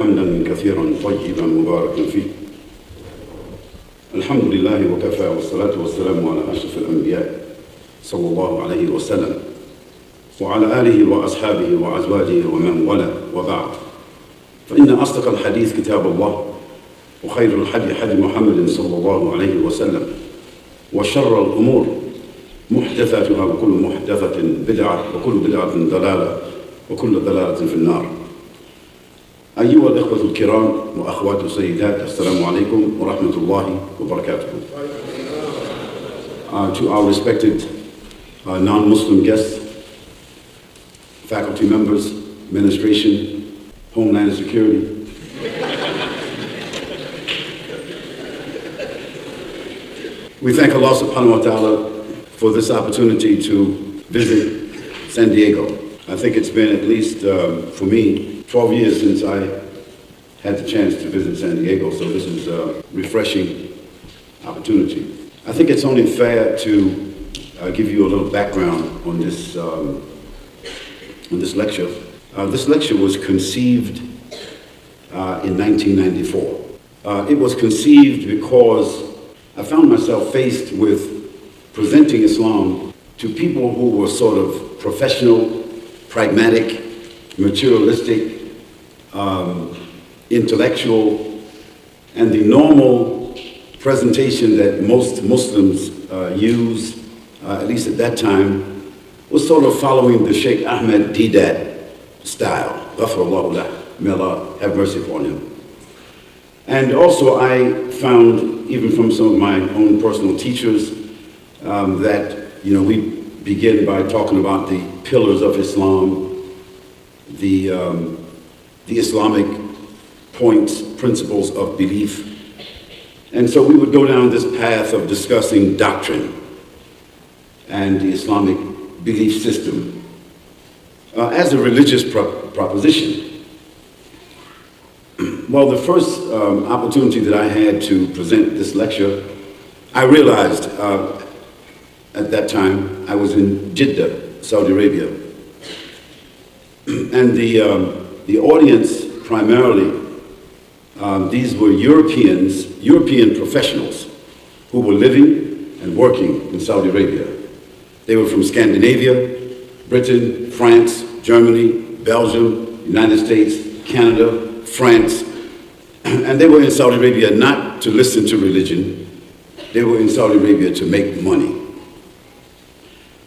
حمدا كثيرا طيبا مباركا فيه. الحمد لله وكفى والصلاة والسلام على أشرف الأنبياء صلى الله عليه وسلم وعلى آله وأصحابه وأزواجه ومن والاه وبعد. فإن أصدق الحديث كتاب الله وخير الحديث حديث محمد صلى الله عليه وسلم وشر الأمور محدثاتها وكل محدثة بدعة وكل بدعة ضلالة وكل ضلالة في النار. أيها الإخوة الكرام وأخوات السيدات، السلام عليكم ورحمة الله وبركاته. To our respected non-Muslim guests, faculty members, administration, Homeland Security, we thank Allah subhanahu wa ta'ala for this opportunity to visit San Diego. I think it's been at least, for me, 12 years since I had the chance to visit San Diego, so this is a refreshing opportunity. I think it's only fair to give you a little background on this lecture. This lecture was conceived in 1994. It was conceived because I found myself faced with presenting Islam to people who were sort of professional, pragmatic, materialistic, intellectual, and the normal presentation that most Muslims use, at least at that time, was sort of following the Sheikh Ahmed Deedat style. Ghafarallahu lah, may Allah have mercy upon him. And also I found, even from some of my own personal teachers, that we begin by talking about the pillars of Islam, the Islamic points, principles of belief. And so we would go down this path of discussing doctrine and the Islamic belief system as a religious proposition. Well, the first opportunity that I had to present this lecture, I realized at that time I was in Jeddah, Saudi Arabia, and the audience primarily, these were European professionals who were living and working in Saudi Arabia. They were from Scandinavia, Britain, France, Germany, Belgium, United States, Canada, France, and they were in Saudi Arabia not to listen to religion, they were in Saudi Arabia to make money.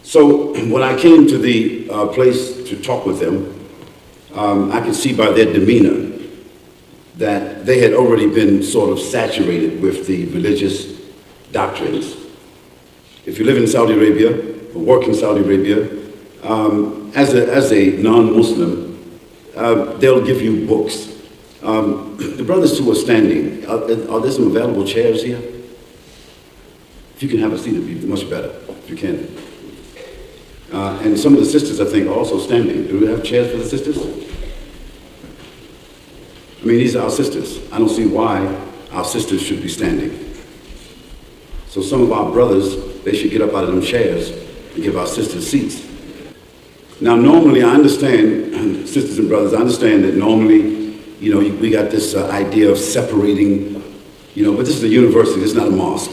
So when I came to the place to talk with them, I could see by their demeanor that they had already been sort of saturated with the religious doctrines. If you live in Saudi Arabia or work in Saudi Arabia, as a non-Muslim, they'll give you books. The brothers who are standing, are there some available chairs here? If you can have a seat, it'd be much better, if you can. And some of the sisters, I think, are also standing. Do we have chairs for the sisters? I mean, these are our sisters. I don't see why our sisters should be standing. So some of our brothers, they should get up out of them chairs and give our sisters seats. Now, normally, I understand, sisters and brothers, I understand that normally, we got this idea of separating, but this is a university, this is not a mosque.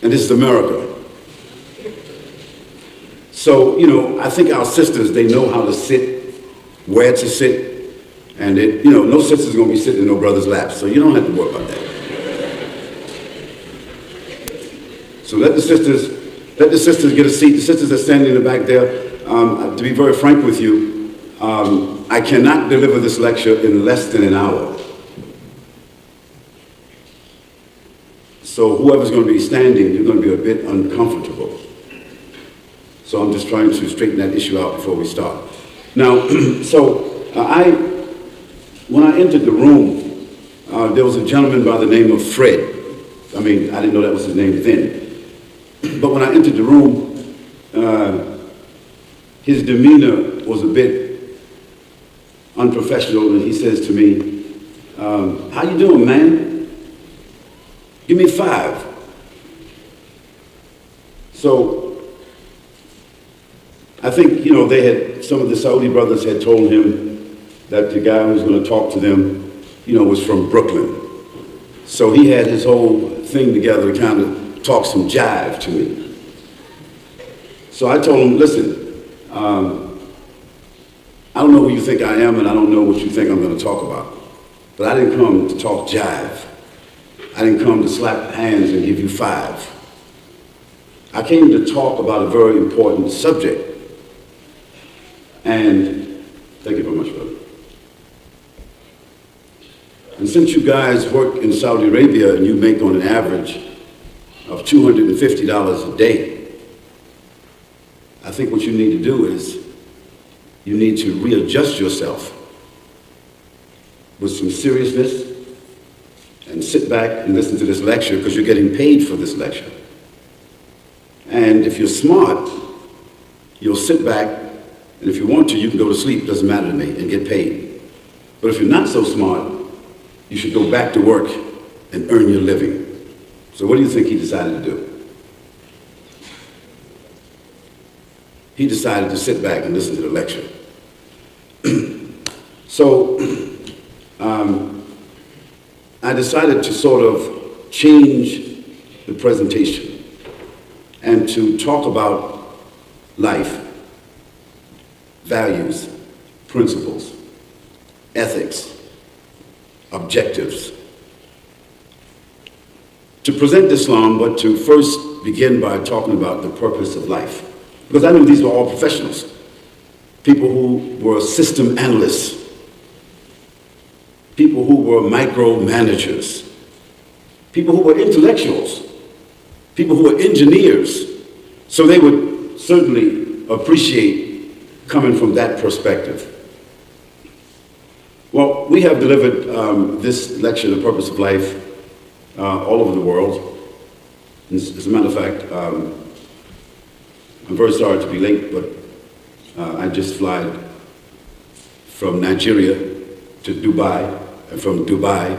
And this is America. So, I think our sisters, they know how to sit, where to sit, and no sister's gonna be sitting in no brother's lap, so you don't have to worry about that. So let the sisters get a seat. The sisters are standing in the back there. To be very frank with you, I cannot deliver this lecture in less than an hour. So whoever's going to be standing, you're going to be a bit uncomfortable. So I'm just trying to straighten that issue out before we start. Now, when I entered the room, there was a gentleman by the name of Fred. I mean, I didn't know that was his name then. But when I entered the room, his demeanor was a bit unprofessional, and he says to me, how you doing, man? Give me 5. So I think, some of the Saudi brothers had told him that the guy who was going to talk to them, was from Brooklyn. So he had his whole thing together to kind of talk some jive to me. So I told him, listen, I don't know who you think I am, and I don't know what you think I'm going to talk about. But I didn't come to talk jive. I didn't come to slap hands and give you five. I came to talk about a very important subject. And thank you very much, brother. And since you guys work in Saudi Arabia and you make on an average of $250 a day, I think what you need to do is you need to readjust yourself with some seriousness and sit back and listen to this lecture because you're getting paid for this lecture. And if you're smart, you'll sit back, and if you want to, you can go to sleep, doesn't matter to me, and get paid. But if you're not so smart, you should go back to work and earn your living. So what do you think he decided to do? He decided to sit back and listen to the lecture. So I decided to sort of change the presentation and to talk about life, values, principles, ethics, objectives. To present Islam, but to first begin by talking about the purpose of life. Because I knew these were all professionals, people who were system analysts, people who were micromanagers, people who were intellectuals, people who were engineers. So they would certainly appreciate coming from that perspective. Well, we have delivered this lecture, The Purpose of Life, all over the world. As a matter of fact, I'm very sorry to be late, but I just fly from Nigeria to Dubai, and from Dubai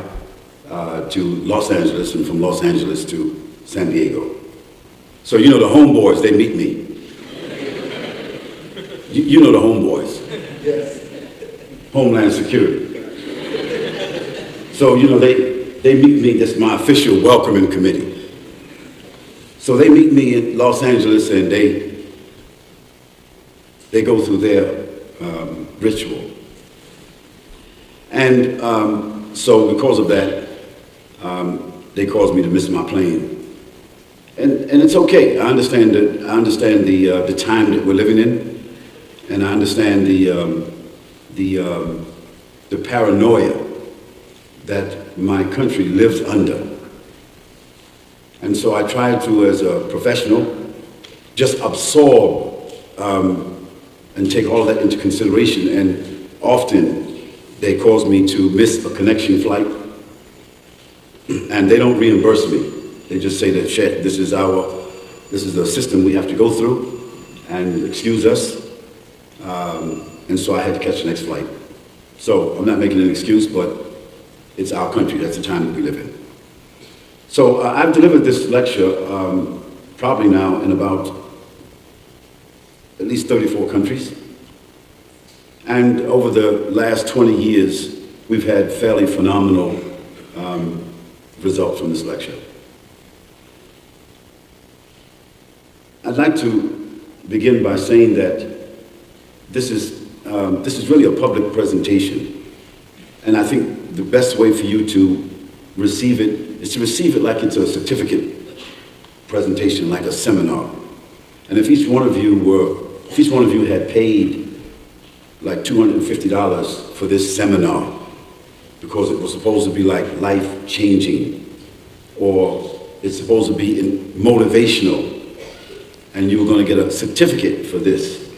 to Los Angeles, and from Los Angeles to San Diego. So you know the homeboys, they meet me. You know the homeboys. Yes. Homeland Security. So they meet me, this is my official welcoming committee. So they meet me in Los Angeles and they go through their ritual. And so because of that, they caused me to miss my plane. And it's okay. I understand the time that we're living in, and I understand the paranoia that my country lives under. And so I try to, as a professional, just absorb and take all of that into consideration. And often they cause me to miss a connection flight, and they don't reimburse me. They just say that, "Sheikh, this is the system we have to go through, and excuse us." And so I had to catch the next flight. So I'm not making an excuse, but it's our country. That's the time that we live in. So I've delivered this lecture probably now in about at least 34 countries. And over the last 20 years, we've had fairly phenomenal results from this lecture. I'd like to begin by saying that this is really a public presentation. And I think the best way for you to receive it is to receive it like it's a certificate presentation, like a seminar. And if each one of you had paid like $250 for this seminar, because it was supposed to be like life-changing, or it's supposed to be motivational, and you were going to get a certificate for this,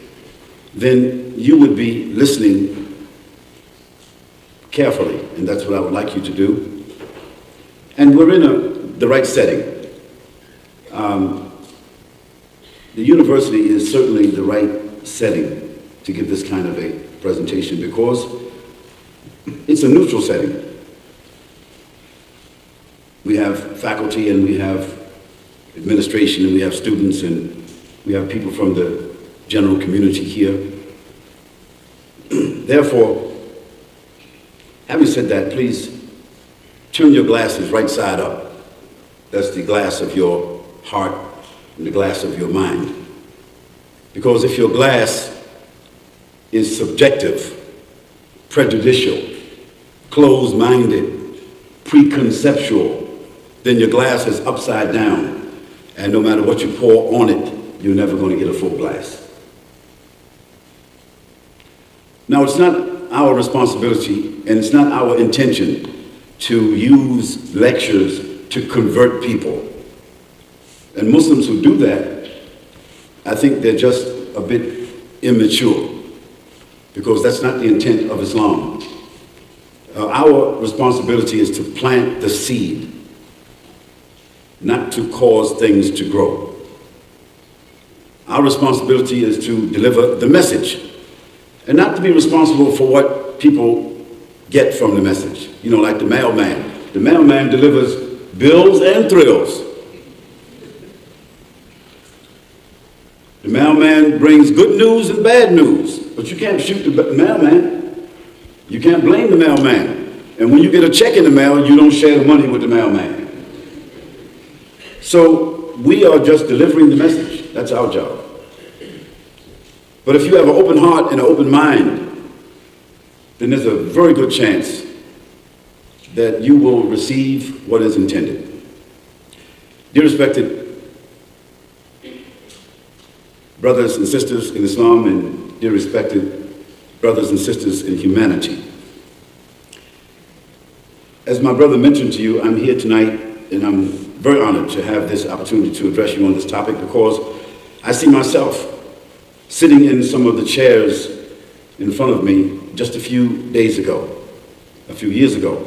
then you would be listening carefully, and that's what I would like you to do. And we're in the right setting. The university is certainly the right setting to give this kind of a presentation because it's a neutral setting. We have faculty and we have administration and we have students and we have people from the general community here. Therefore, Having said that, please turn your glasses right side up. That's the glass of your heart and the glass of your mind. Because if your glass is subjective, prejudicial, closed-minded, preconceptual, then your glass is upside down, and no matter what you pour on it, you're never going to get a full glass. Now, it's not our responsibility, and it's not our intention to use lectures to convert people. And Muslims who do that, I think they're just a bit immature, because that's not the intent of Islam. Our responsibility is to plant the seed, not to cause things to grow. Our responsibility is to deliver the message, and not to be responsible for what people get from the message. You know, like the mailman. The mailman delivers bills and thrills. The mailman brings good news and bad news, but you can't shoot the mailman. You can't blame the mailman. And when you get a check in the mail, you don't share the money with the mailman. So we are just delivering the message. That's our job. But if you have an open heart and an open mind, then there's a very good chance that you will receive what is intended. Dear respected brothers and sisters in Islam, and dear respected brothers and sisters in humanity, as my brother mentioned to you, I'm here tonight, and I'm very honored to have this opportunity to address you on this topic, because I see myself sitting in some of the chairs in front of me just a few days ago, a few years ago.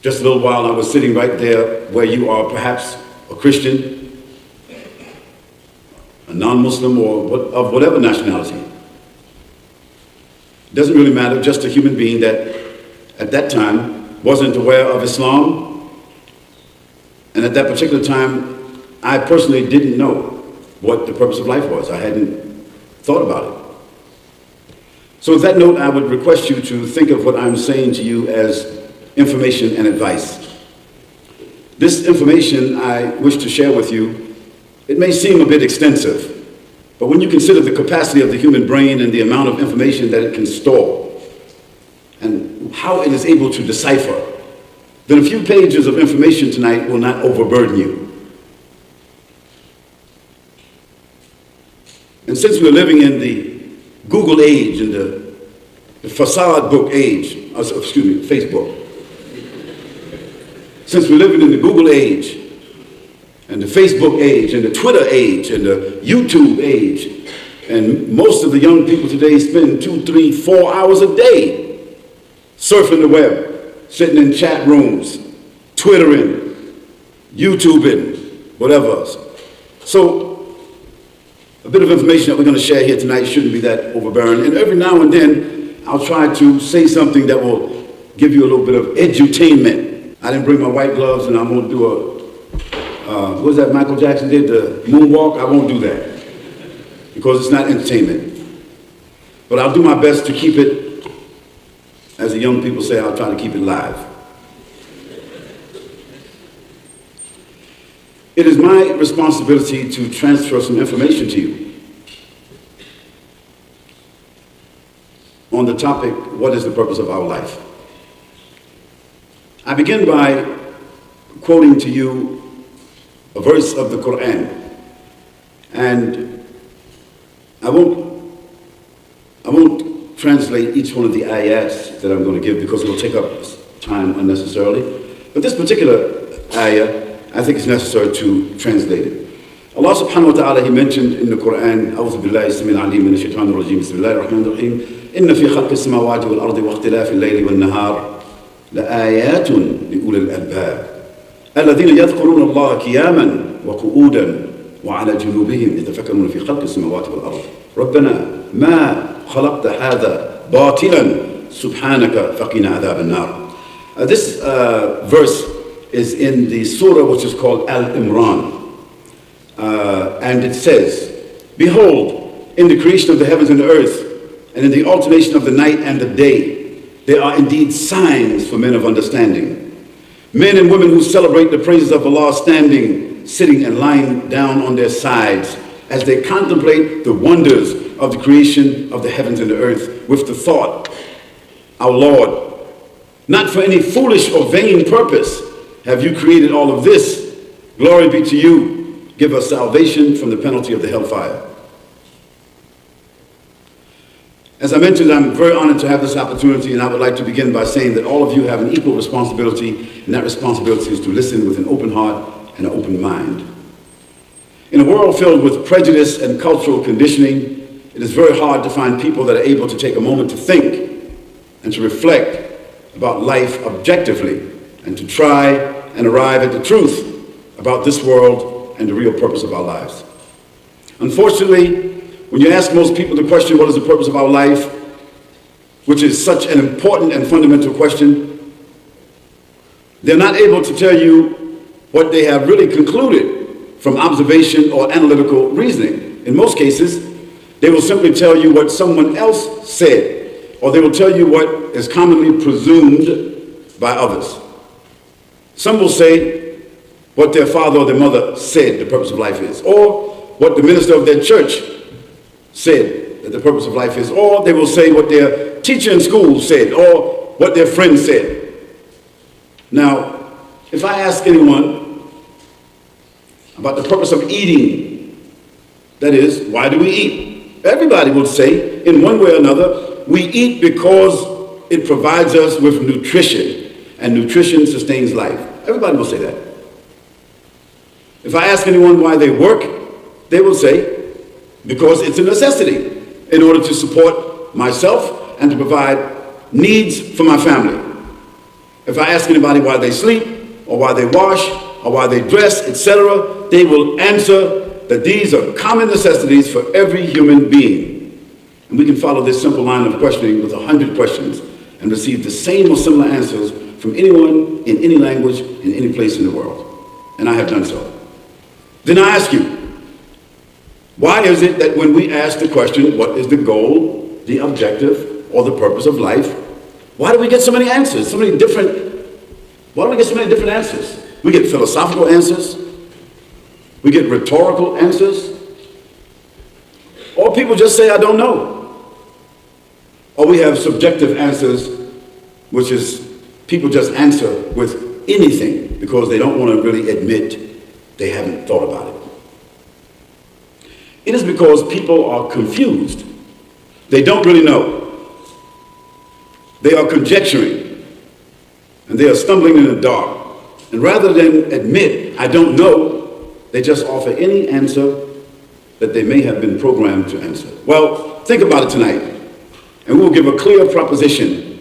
Just a little while, I was sitting right there where you are, perhaps a Christian, a non-Muslim, or of whatever nationality. It doesn't really matter, just a human being that at that time wasn't aware of Islam, and at that particular time, I personally didn't know what the purpose of life was. I hadn't thought about it. So with that note, I would request you to think of what I'm saying to you as information and advice. This information I wish to share with you, it may seem a bit extensive, but when you consider the capacity of the human brain and the amount of information that it can store, and how it is able to decipher, then a few pages of information tonight will not overburden you. And since we're living in the Google age and the facade book age, Facebook. Since we're living in the Google age and the Facebook age and the Twitter age and the YouTube age, and most of the young people today spend 2, 3, 4 hours a day surfing the web, sitting in chat rooms, Twittering, YouTubing, whatever else. So a bit of information that we're going to share here tonight shouldn't be that overbearing. And every now and then, I'll try to say something that will give you a little bit of edutainment. I didn't bring my white gloves, and I'm going to do what was that Michael Jackson did, the moonwalk? I won't do that, because it's not entertainment. But I'll do my best to keep it, as the young people say, I'll try to keep it live. It is my responsibility to transfer some information to you on the topic, what is the purpose of our life? I begin by quoting to you a verse of the Quran, and I won't translate each one of the ayats that I'm going to give, because it will take up time unnecessarily. But this particular ayah, I think it's necessary to translate it. Allah subhanahu wa ta'ala, He mentioned in the Quran, أعوذ بالله السميع العليم من الشيطان الرجيم بسم الله الرحمن الرحيم إن في خلق السماوات والأرض واختلاف الليل والنهار لآيات لأولي الألباب الذين يذكرون الله قياما وقعودا وعلى جنوبهم يتفكرون في خلق السماوات والأرض ربنا ما خلقت هذا باطلا سبحانك فقنا عذاب النار. This verse is in the surah which is called Al-Imran. And it says, behold, in the creation of the heavens and the earth, and in the alternation of the night and the day, They are indeed signs for men of understanding. Men and women who celebrate the praises of Allah standing, sitting, and lying down on their sides as they contemplate the wonders of the creation of the heavens and the earth with the thought, our Lord, not for any foolish or vain purpose have you created all of this. Glory be to you. Give us salvation from the penalty of the hellfire. As I mentioned, I'm very honored to have this opportunity, and I would like to begin by saying that all of you have an equal responsibility, and that responsibility is to listen with an open heart and an open mind. In a world filled with prejudice and cultural conditioning, it is very hard to find people that are able to take a moment to think and to reflect about life objectively and to try and arrive at the truth about this world and the real purpose of our lives. Unfortunately, when you ask most people the question, what is the purpose of our life, which is such an important and fundamental question, they're not able to tell you what they have really concluded from observation or analytical reasoning. In most cases, they will simply tell you what someone else said, or they will tell you what is commonly presumed by others. Some will say what their father or their mother said the purpose of life is, or what the minister of their church said that the purpose of life is, or they will say what their teacher in school said, or what their friend said. Now, if I ask anyone about the purpose of eating, that is, why do we eat? Everybody will say, in one way or another, we eat because it provides us with nutrition, and nutrition sustains life. Everybody will say that. If I ask anyone why they work, they will say, because it's a necessity in order to support myself and to provide needs for my family. If I ask anybody why they sleep, or why they wash, or why they dress, etc., they will answer that these are common necessities for every human being. And we can follow this simple line of questioning with 100 questions and receive the same or similar answers from anyone, in any language, in any place in the world. And I have done so. Then I ask you, why is it that when we ask the question, what is the goal, the objective, or the purpose of life, why do we get so many answers, why do we get so many different answers? We get philosophical answers, we get rhetorical answers, or people just say, I don't know. Or we have subjective answers, which is people just answer with anything because they don't want to really admit they haven't thought about it. It is because people are confused. They don't really know. They are conjecturing, and they are stumbling in the dark. And rather than admit, I don't know, they just offer any answer that they may have been programmed to answer. Well, think about it tonight, and we'll give a clear proposition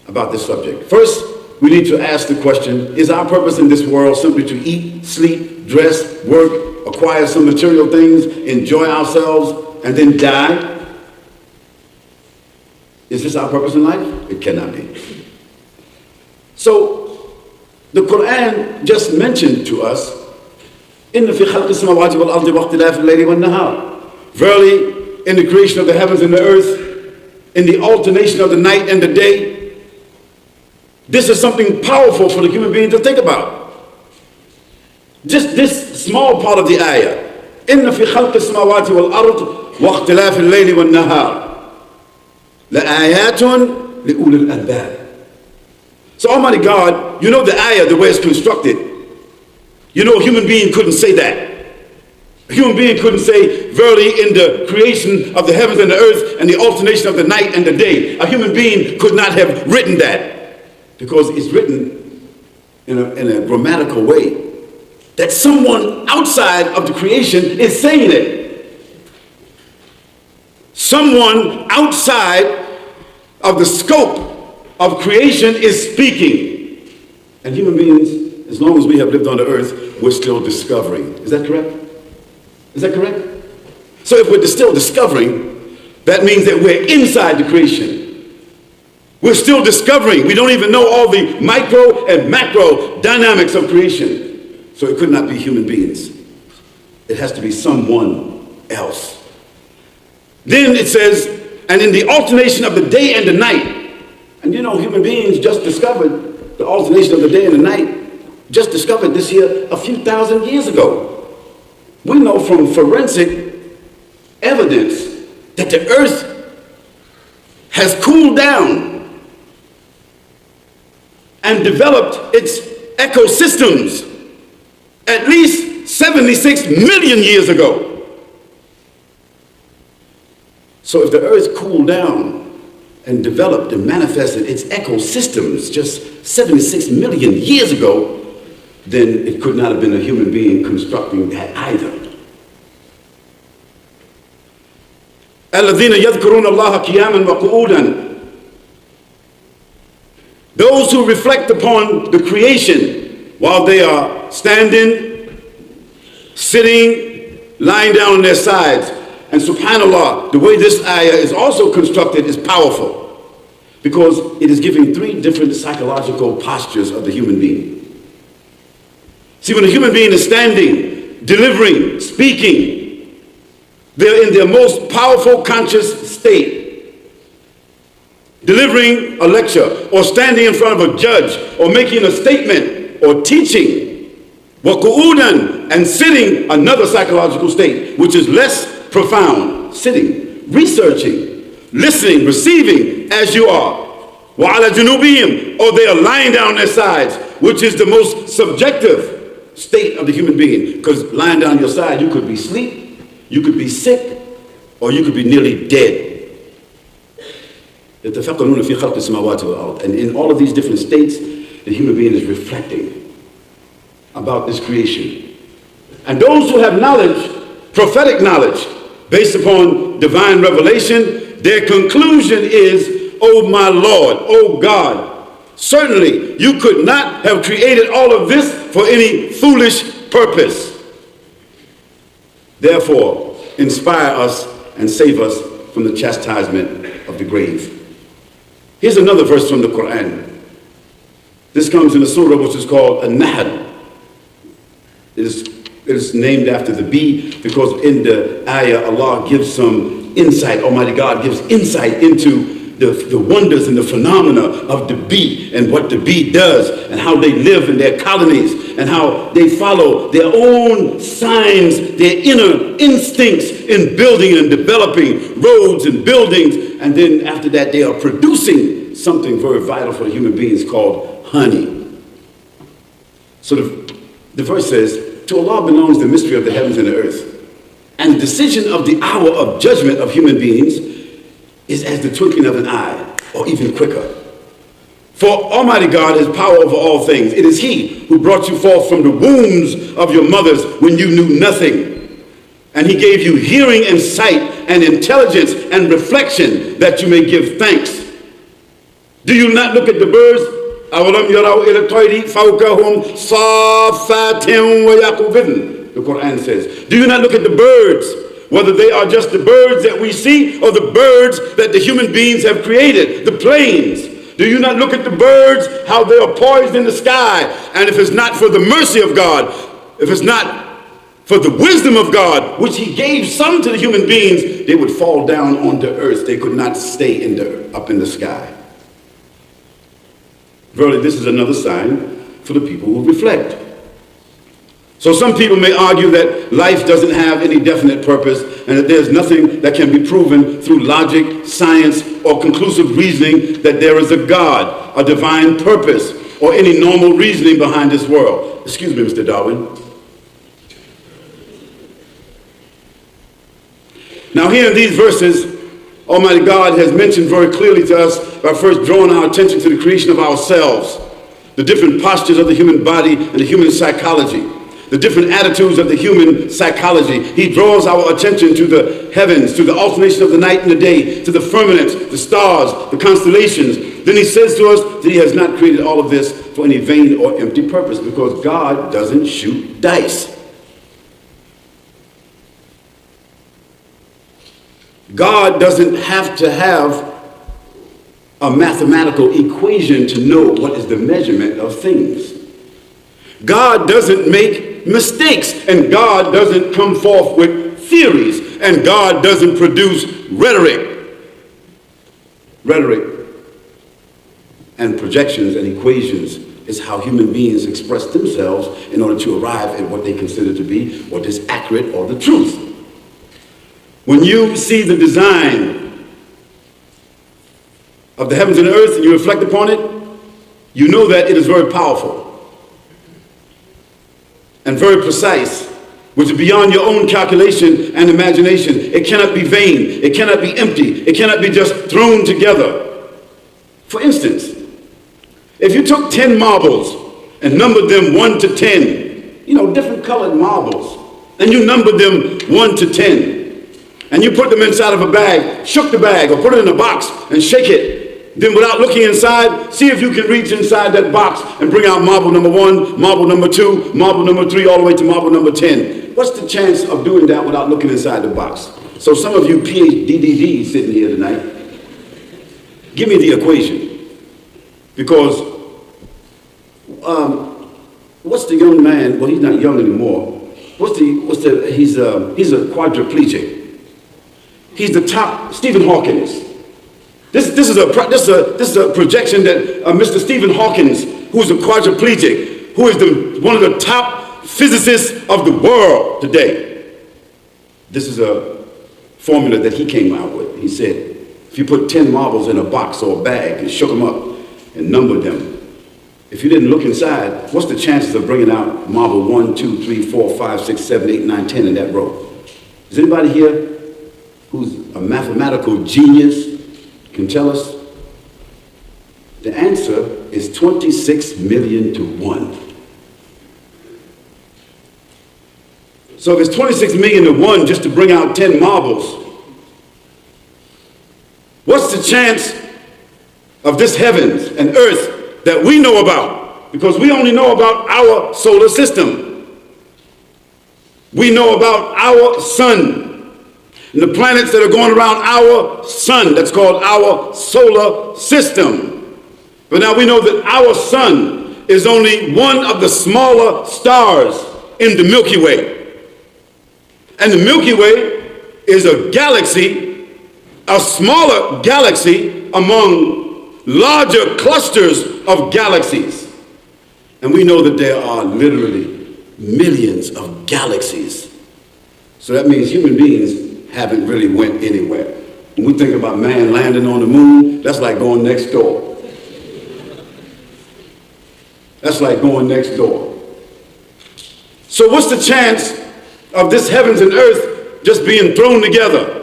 about this subject. First, we need to ask the question, is our purpose in this world simply to eat, sleep, dress, work, acquire some material things, enjoy ourselves, and then die? Is this our purpose in life? It cannot be. So, the Quran just mentioned to us, إِنَّ فِي خَلْقِ السَّمَاوَاتِ وَالْأَرْضِ وَاخْتِلَافِ اللَّيْلِ وَالنَّهَارِ. Verily, in the creation of the heavens and the earth, in the alternation of the night and the day, this is something powerful for the human being to think about. Just this small part of the ayah. إِنَّ فِي خَلْقِ السَّمَاوَاتِ وَالْأَرْضِ وَاخْتِلَافِ اللَّيْلِ وَالنَّهَارِ لَآيَاتٌ لِأُولِي الْأَلْبَابِ. So Almighty God, you know the ayah, the way it's constructed. You know a human being couldn't say that. A human being couldn't say, verily in the creation of the heavens and the earth and the alternation of the night and the day. A human being could not have written that because it's written in a grammatical way that someone outside of the creation is saying it. Someone outside of the scope of creation is speaking. And human beings, as long as we have lived on the earth, we're still discovering. Is that correct? Is that correct? So if we're still discovering, that means that we're inside the creation. We're still discovering. We don't even know all the micro and macro dynamics of creation. So it could not be human beings. It has to be someone else. Then it says, and in the alternation of the day and the night, And you know, human beings just discovered the alternation of the day and the night, just discovered this here a few thousand years ago. We know from forensic evidence that the earth has cooled down and developed its ecosystems at least 76 million years ago. So if the earth cooled down and developed and manifested its ecosystems just 76 million years ago, then it could not have been a human being constructing that either. الذين يذكرون الله قياما وقعودا. Those who reflect upon the creation while they are standing, sitting, lying down on their sides. And subhanAllah, the way this ayah is also constructed is powerful, because it is giving three different psychological postures of the human being. See, when a human being is standing, delivering, speaking, they're in their most powerful conscious state. Delivering a lecture, or standing in front of a judge, or making a statement, or teaching. وَقُعُودًا, and sitting, another psychological state, which is less profound. Sitting, researching, listening, receiving as you are. وَعَلَى جُنُوبِهِمْ, or they are lying down their sides, which is the most subjective state of the human being. Because lying down your side, you could be asleep, you could be sick, or you could be nearly dead. And in all of these different states, the human being is reflecting about this creation. And those who have knowledge, prophetic knowledge, based upon divine revelation, their conclusion is, oh my Lord, oh God, certainly you could not have created all of this for any foolish purpose. Therefore, inspire us and save us from the chastisement of the grave. Here's another verse from the Quran. This comes in a surah which is called An-Nahl. It is named after the bee because in the ayah Allah gives some insight, Almighty God gives insight into the wonders and the phenomena of the bee and what the bee does and how they live in their colonies and how they follow their own signs, their inner instincts in building and developing roads and buildings, and then after that they are producing something very vital for human beings called honey. So the verse says, to Allah belongs the mystery of the heavens and the earth, and the decision of the hour of judgment of human beings is as the twinkling of an eye, or even quicker. For Almighty God has power over all things. It is He who brought you forth from the wombs of your mothers when you knew nothing. And He gave you hearing and sight and intelligence and reflection that you may give thanks. Do you not look at the birds? أَوَلَمْ يَرَوْا إِلَى الطَّيْرِ فَوْقَهُمْ صَافَّاتٍ وَيَقْبِضْنَ. The Quran says, do you not look at the birds, whether they are just the birds that we see or the birds that the human beings have created, the planes? Do you not look at the birds, how they are poised in the sky? And if it's not for the mercy of God, if it's not for the wisdom of God, which He gave some to the human beings, they would fall down onto earth. They could not stay up in the sky. Verily, this is another sign for the people who reflect. So some people may argue that life doesn't have any definite purpose and that there's nothing that can be proven through logic, science, or conclusive reasoning that there is a God, a divine purpose, or any normal reasoning behind this world. Excuse me, Mr. Darwin. Now here in these verses, Almighty God has mentioned very clearly to us by first drawing our attention to the creation of ourselves, the different postures of the human body and the human psychology, the different attitudes of the human psychology. He draws our attention to the heavens, to the alternation of the night and the day, to the firmament, the stars, the constellations. Then He says to us that He has not created all of this for any vain or empty purpose, because God doesn't shoot dice. God doesn't have to have a mathematical equation to know what is the measurement of things. God doesn't make mistakes, and God doesn't come forth with theories, and God doesn't produce rhetoric. and projections and equations is how human beings express themselves in order to arrive at what they consider to be what is accurate or the truth. When you see the design of the heavens and earth and you reflect upon it, you know that it is very powerful and very precise, which is beyond your own calculation and imagination. It cannot be vain, it cannot be empty, it cannot be just thrown together. For instance, if you took 10 marbles and numbered them 1 to 10, different colored marbles, and you numbered them 1 to 10, and you put them inside of a bag, shook the bag, or put it in a box and shake it, then without looking inside, see if you can reach inside that box and bring out marble number 1, marble number 2, marble number 3, all the way to marble number 10. What's the chance of doing that without looking inside the box? So some of you PhDs sitting here tonight, give me the equation. Because what's the young man? Well, he's not young anymore. He's a quadriplegic. He's the top Stephen Hawkins. This is a projection that Mr. Stephen Hawkins, who's a quadriplegic, who is one of the top physicists of the world today. This is a formula that he came out with. He said, if you put 10 marbles in a box or a bag and shook them up and numbered them, if you didn't look inside, what's the chances of bringing out marble 1, 2, 3, 4, 5, 6, 7, 8, 9, 10 in that row? Is anybody here who's a mathematical genius can tell us? The answer is 26 million to 1. So if it's 26 million to 1 just to bring out 10 marbles, what's the chance of this heavens and earth that we know about? Because we only know about our solar system. We know about our sun and the planets that are going around our sun. That's called our solar system. But now we know that our sun is only one of the smaller stars in the Milky Way. And the Milky Way is a galaxy, a smaller galaxy among larger clusters of galaxies. And we know that there are literally millions of galaxies. So that means human beings haven't really went anywhere. When we think about man landing on the moon, that's like going next door. That's like going next door. So what's the chance of this heavens and earth just being thrown together?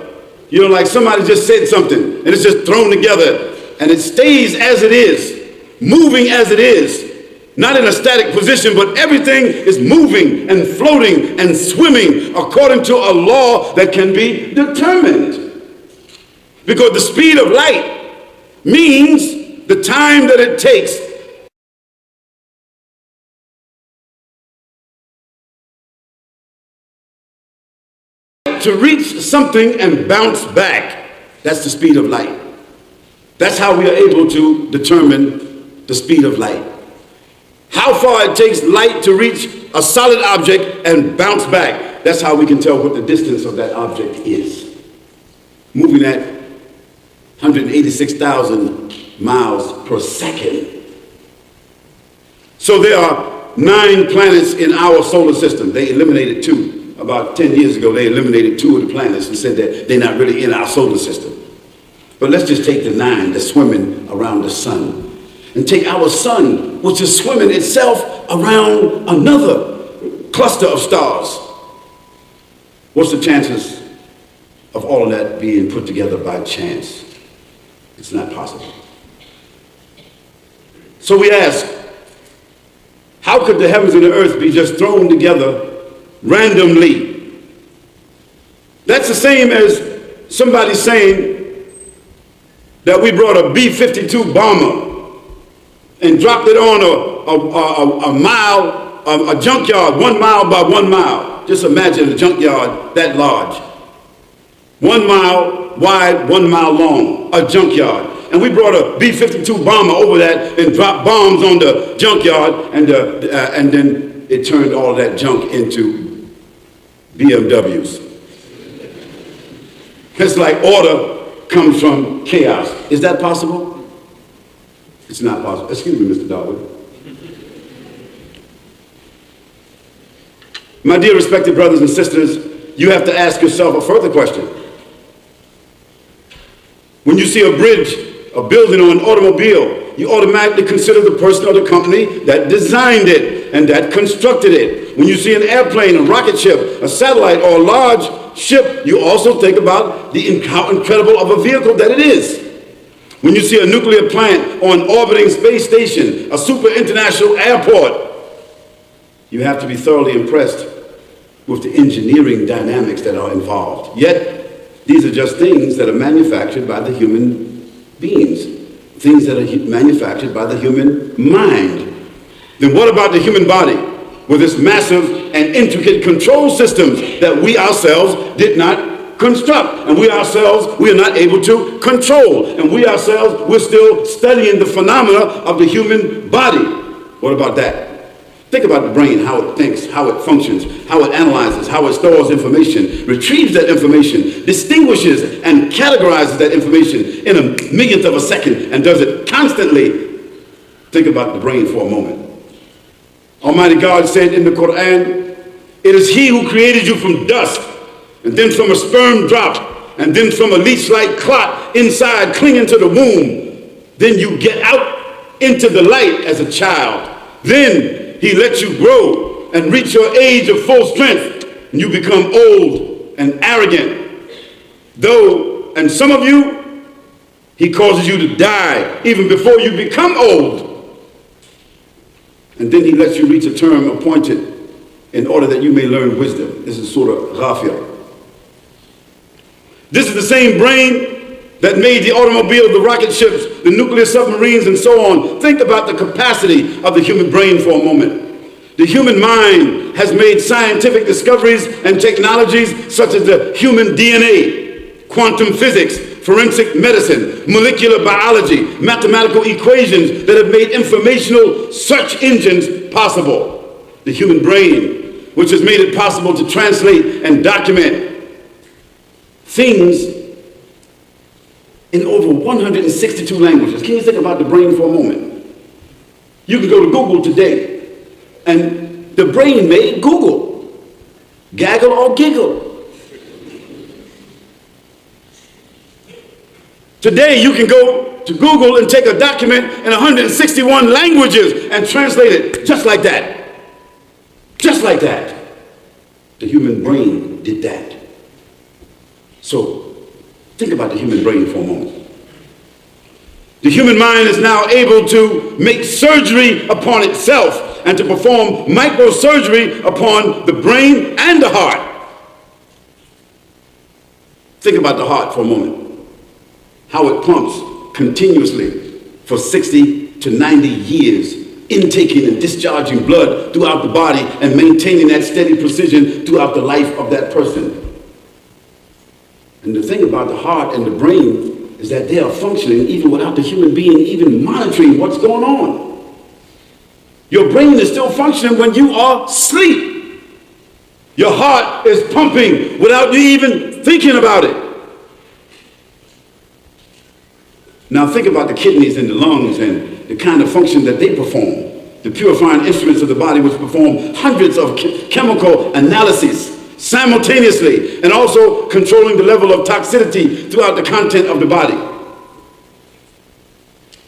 Like somebody just said something and it's just thrown together and it stays as it is, moving as it is, not in a static position, but everything is moving and floating and swimming according to a law that can be determined. Because the speed of light means the time that it takes to reach something and bounce back. That's the speed of light. That's how we are able to determine the speed of light. How far it takes light to reach a solid object and bounce back. That's how we can tell what the distance of that object is. Moving at 186,000 miles per second. So there are 9 planets in our solar system. They eliminated 2. About 10 years ago, they eliminated 2 of the planets and said that they're not really in our solar system. But let's just take the 9 that's swimming around the sun and take our sun, which is swimming itself around another cluster of stars. What's the chances of all of that being put together by chance? It's not possible. So we ask, how could the heavens and the earth be just thrown together randomly? That's the same as somebody saying that we brought a B-52 bomber and dropped it on a junkyard 1 mile by 1 mile. Just imagine a junkyard that large. 1 mile wide, 1 mile long, a junkyard. And we brought a B-52 bomber over that and dropped bombs on the junkyard, and then it turned all that junk into BMWs. It's like order comes from chaos. Is that possible? It's not possible. Excuse me, Mr. Darwin. My dear respected brothers and sisters, you have to ask yourself a further question. When you see a bridge, a building, or an automobile, you automatically consider the person or the company that designed it and that constructed it. When you see an airplane, a rocket ship, a satellite, or a large ship, you also think about how incredible of a vehicle that it is. When you see a nuclear plant or an orbiting space station, a super international airport, you have to be thoroughly impressed with the engineering dynamics that are involved. Yet, these are just things that are manufactured by the human beings, things that are manufactured by the human mind. Then what about the human body, with its massive and intricate control systems that we ourselves did not construct, and we ourselves, we are not able to control, and we ourselves, we're still studying the phenomena of the human body? What about that? Think about the brain, how it thinks, how it functions, how it analyzes, how it stores information, retrieves that information, distinguishes and categorizes that information in a millionth of a second, and does it constantly. Think about the brain for a moment. Almighty God said in the Quran, "It is He who created you from dust, and then from a sperm drop, and then from a leech-like clot inside clinging to the womb. Then you get out into the light as a child. Then He lets you grow and reach your age of full strength, and you become old and arrogant. And some of you, He causes you to die even before you become old. And then He lets you reach a term appointed in order that you may learn wisdom." This is Surah Ghafir. This is the same brain that made the automobile, the rocket ships, the nuclear submarines, and so on. Think about the capacity of the human brain for a moment. The human mind has made scientific discoveries and technologies such as the human DNA, quantum physics, forensic medicine, molecular biology, mathematical equations that have made informational search engines possible. The human brain, which has made it possible to translate and document things in over 162 languages. Can you think about the brain for a moment? You can go to Google today, and the brain made Google. Gaggle or giggle. Today you can go to Google and take a document in 161 languages and translate it just like that. Just like that. The human brain did that. So think about the human brain for a moment. The human mind is now able to make surgery upon itself and to perform microsurgery upon the brain and the heart. Think about the heart for a moment. How it pumps continuously for 60 to 90 years, intaking and discharging blood throughout the body and maintaining that steady precision throughout the life of that person. And the thing about the heart and the brain is that they are functioning even without the human being even monitoring what's going on. Your brain is still functioning when you are asleep. Your heart is pumping without you even thinking about it. Now think about the kidneys and the lungs and the kind of function that they perform. The purifying instruments of the body which perform hundreds of chemical analyses simultaneously, and also controlling the level of toxicity throughout the content of the body.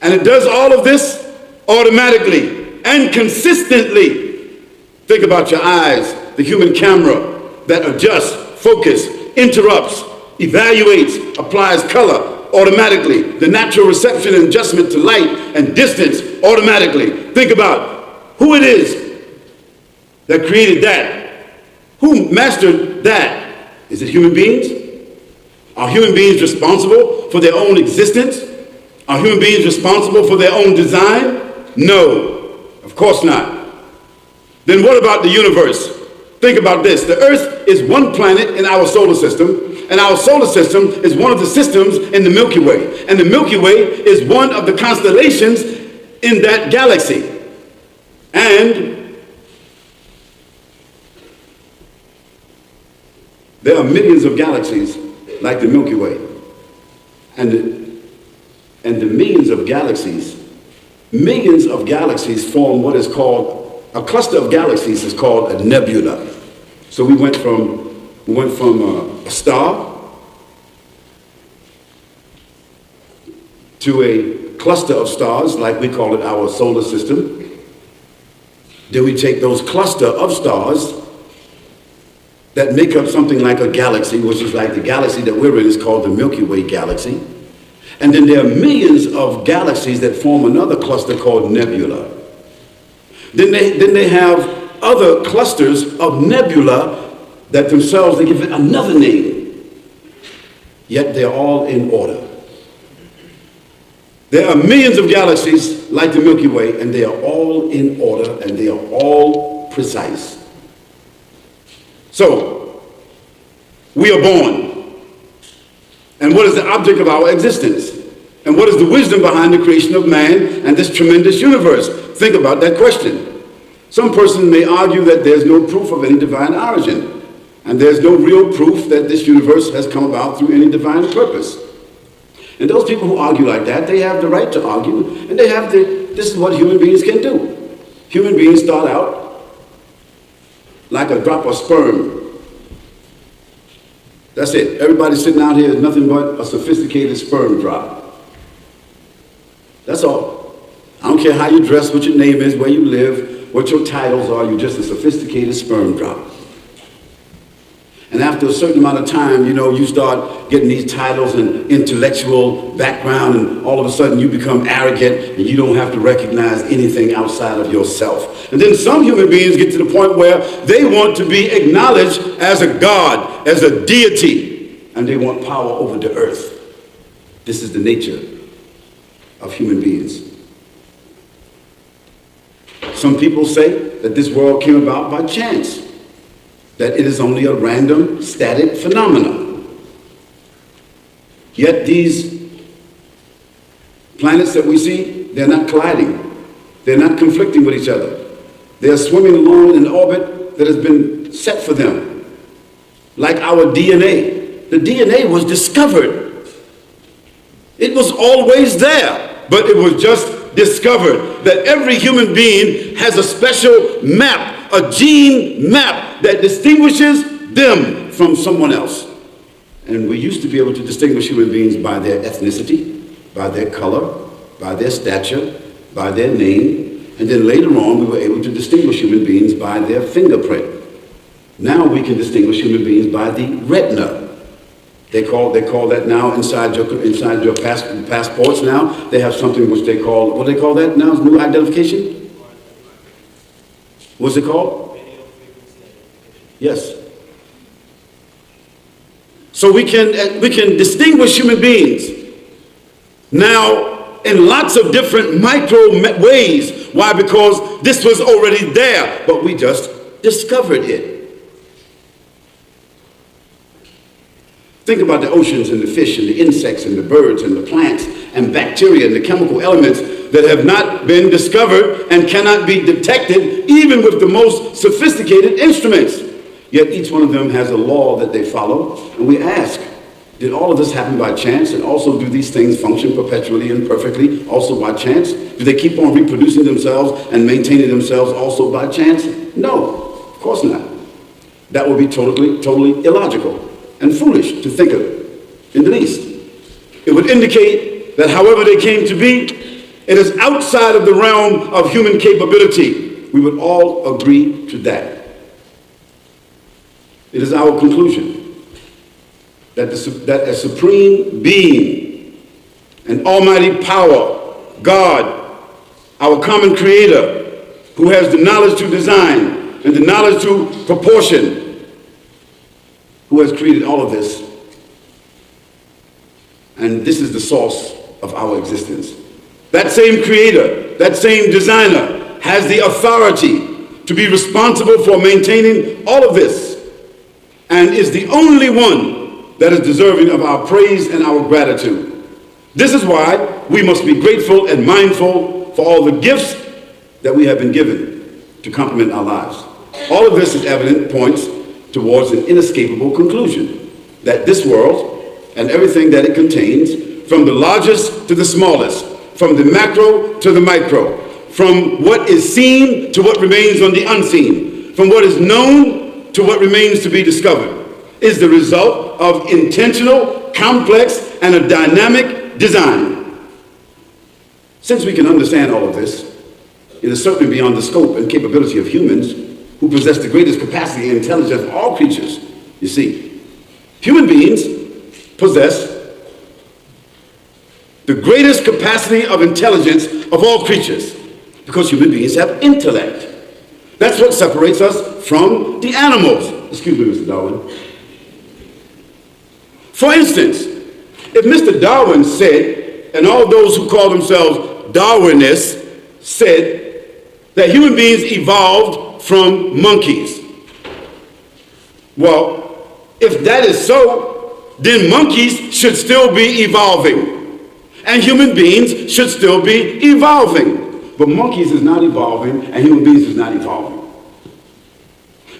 And it does all of this automatically and consistently. Think about your eyes, the human camera that adjusts, focus, interrupts, evaluates, applies color automatically, the natural reception and adjustment to light and distance automatically. Think about who it is that created that. Who mastered that? Is it human beings? Are human beings responsible for their own existence? Are human beings responsible for their own design? No, of course not. Then what about the universe? Think about this. The Earth is one planet in our solar system, and our solar system is one of the systems in the Milky Way. And the Milky Way is one of the constellations in that galaxy. And there are millions of galaxies like the Milky Way. And the millions of galaxies millions of galaxies form what is called, a cluster of galaxies is called a nebula. So we went from a star to a cluster of stars, like we call it our solar system. Then we take those cluster of stars that make up something like a galaxy, which is like the galaxy that we're in is called the Milky Way galaxy. And then there are millions of galaxies that form another cluster called nebula. Then they have other clusters of nebula that themselves, they give it another name. Yet they're all in order. There are millions of galaxies like the Milky Way, and they are all in order, and they are all precise. So, we are born. And what is the object of our existence? And what is the wisdom behind the creation of man and this tremendous universe? Think about that question. Some person may argue that there's no proof of any divine origin, and there's no real proof that this universe has come about through any divine purpose. And those people who argue like that, they have the right to argue, and this is what human beings can do. Human beings start out like a drop of sperm. That's it. Everybody sitting out here is nothing but a sophisticated sperm drop. That's all. I don't care how you dress, what your name is, where you live, what your titles are, you're just a sophisticated sperm drop. And after a certain amount of time, you start getting these titles and intellectual background, and all of a sudden you become arrogant and you don't have to recognize anything outside of yourself. And then some human beings get to the point where they want to be acknowledged as a god, as a deity, and they want power over the earth. This is the nature of human beings. Some people say that this world came about by chance, that it is only a random, static phenomenon. Yet these planets that we see, they're not colliding. They're not conflicting with each other. They're swimming along in an orbit that has been set for them. Like our DNA. The DNA was discovered. It was always there, but it was just discovered that every human being has a special map, a gene map that distinguishes them from someone else. And we used to be able to distinguish human beings by their ethnicity, by their color, by their stature, by their name, and then later on we were able to distinguish human beings by their fingerprint. Now we can distinguish human beings by the retina. They call that now inside your passports now. They have something which they call, what do they call that now? New identification? What's it called? Yes. So we can distinguish human beings now in lots of different micro ways. Why? Because this was already there, but we just discovered it. Think about the oceans and the fish and the insects and the birds and the plants and bacteria and the chemical elements that have not been discovered and cannot be detected even with the most sophisticated instruments. Yet each one of them has a law that they follow. And we ask, did all of this happen by chance? And also, do these things function perpetually and perfectly also by chance? Do they keep on reproducing themselves and maintaining themselves also by chance? No, of course not. That would be totally illogical and foolish to think of in the least. It would indicate that however they came to be, it is outside of the realm of human capability. We would all agree to that. It is our conclusion that a supreme being, an almighty power, God, our common creator, who has the knowledge to design and the knowledge to proportion, who has created all of this. And this is the source of our existence. That same creator, that same designer has the authority to be responsible for maintaining all of this and is the only one that is deserving of our praise and our gratitude. This is why we must be grateful and mindful for all the gifts that we have been given to complement our lives. All of this is evident points towards an inescapable conclusion that this world and everything that it contains, from the largest to the smallest, from the macro to the micro, from what is seen to what remains on the unseen, from what is known to what remains to be discovered, is the result of intentional, complex, and a dynamic design. Since we can understand all of this, it is certainly beyond the scope and capability of humans, who possess the greatest capacity and intelligence of all creatures. You see, human beings possess the greatest capacity of intelligence of all creatures, because human beings have intellect. That's what separates us from the animals. Excuse me, Mr. Darwin. For instance, if Mr. Darwin said, and all those who call themselves Darwinists said, that human beings evolved from monkeys. Well, if that is so, then monkeys should still be evolving, and human beings should still be evolving. But monkeys is not evolving, and human beings is not evolving.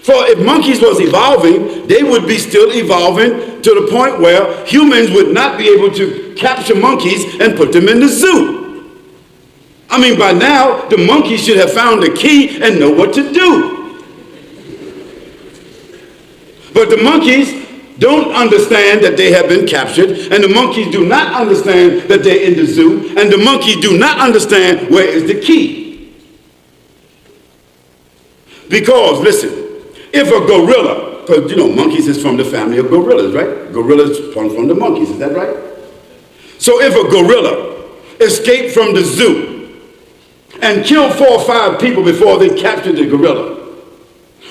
For if monkeys was evolving, they would be still evolving to the point where humans would not be able to capture monkeys and put them in the zoo. I mean, by now, the monkeys should have found the key and know what to do. But the monkeys don't understand that they have been captured, and the monkeys do not understand that they're in the zoo, and the monkeys do not understand where is the key. Because, listen, if a gorilla, because you know monkeys is from the family of gorillas, right? Gorillas from the monkeys, is that right? So if a gorilla escaped from the zoo and killed 4 or 5 people before they captured the gorilla,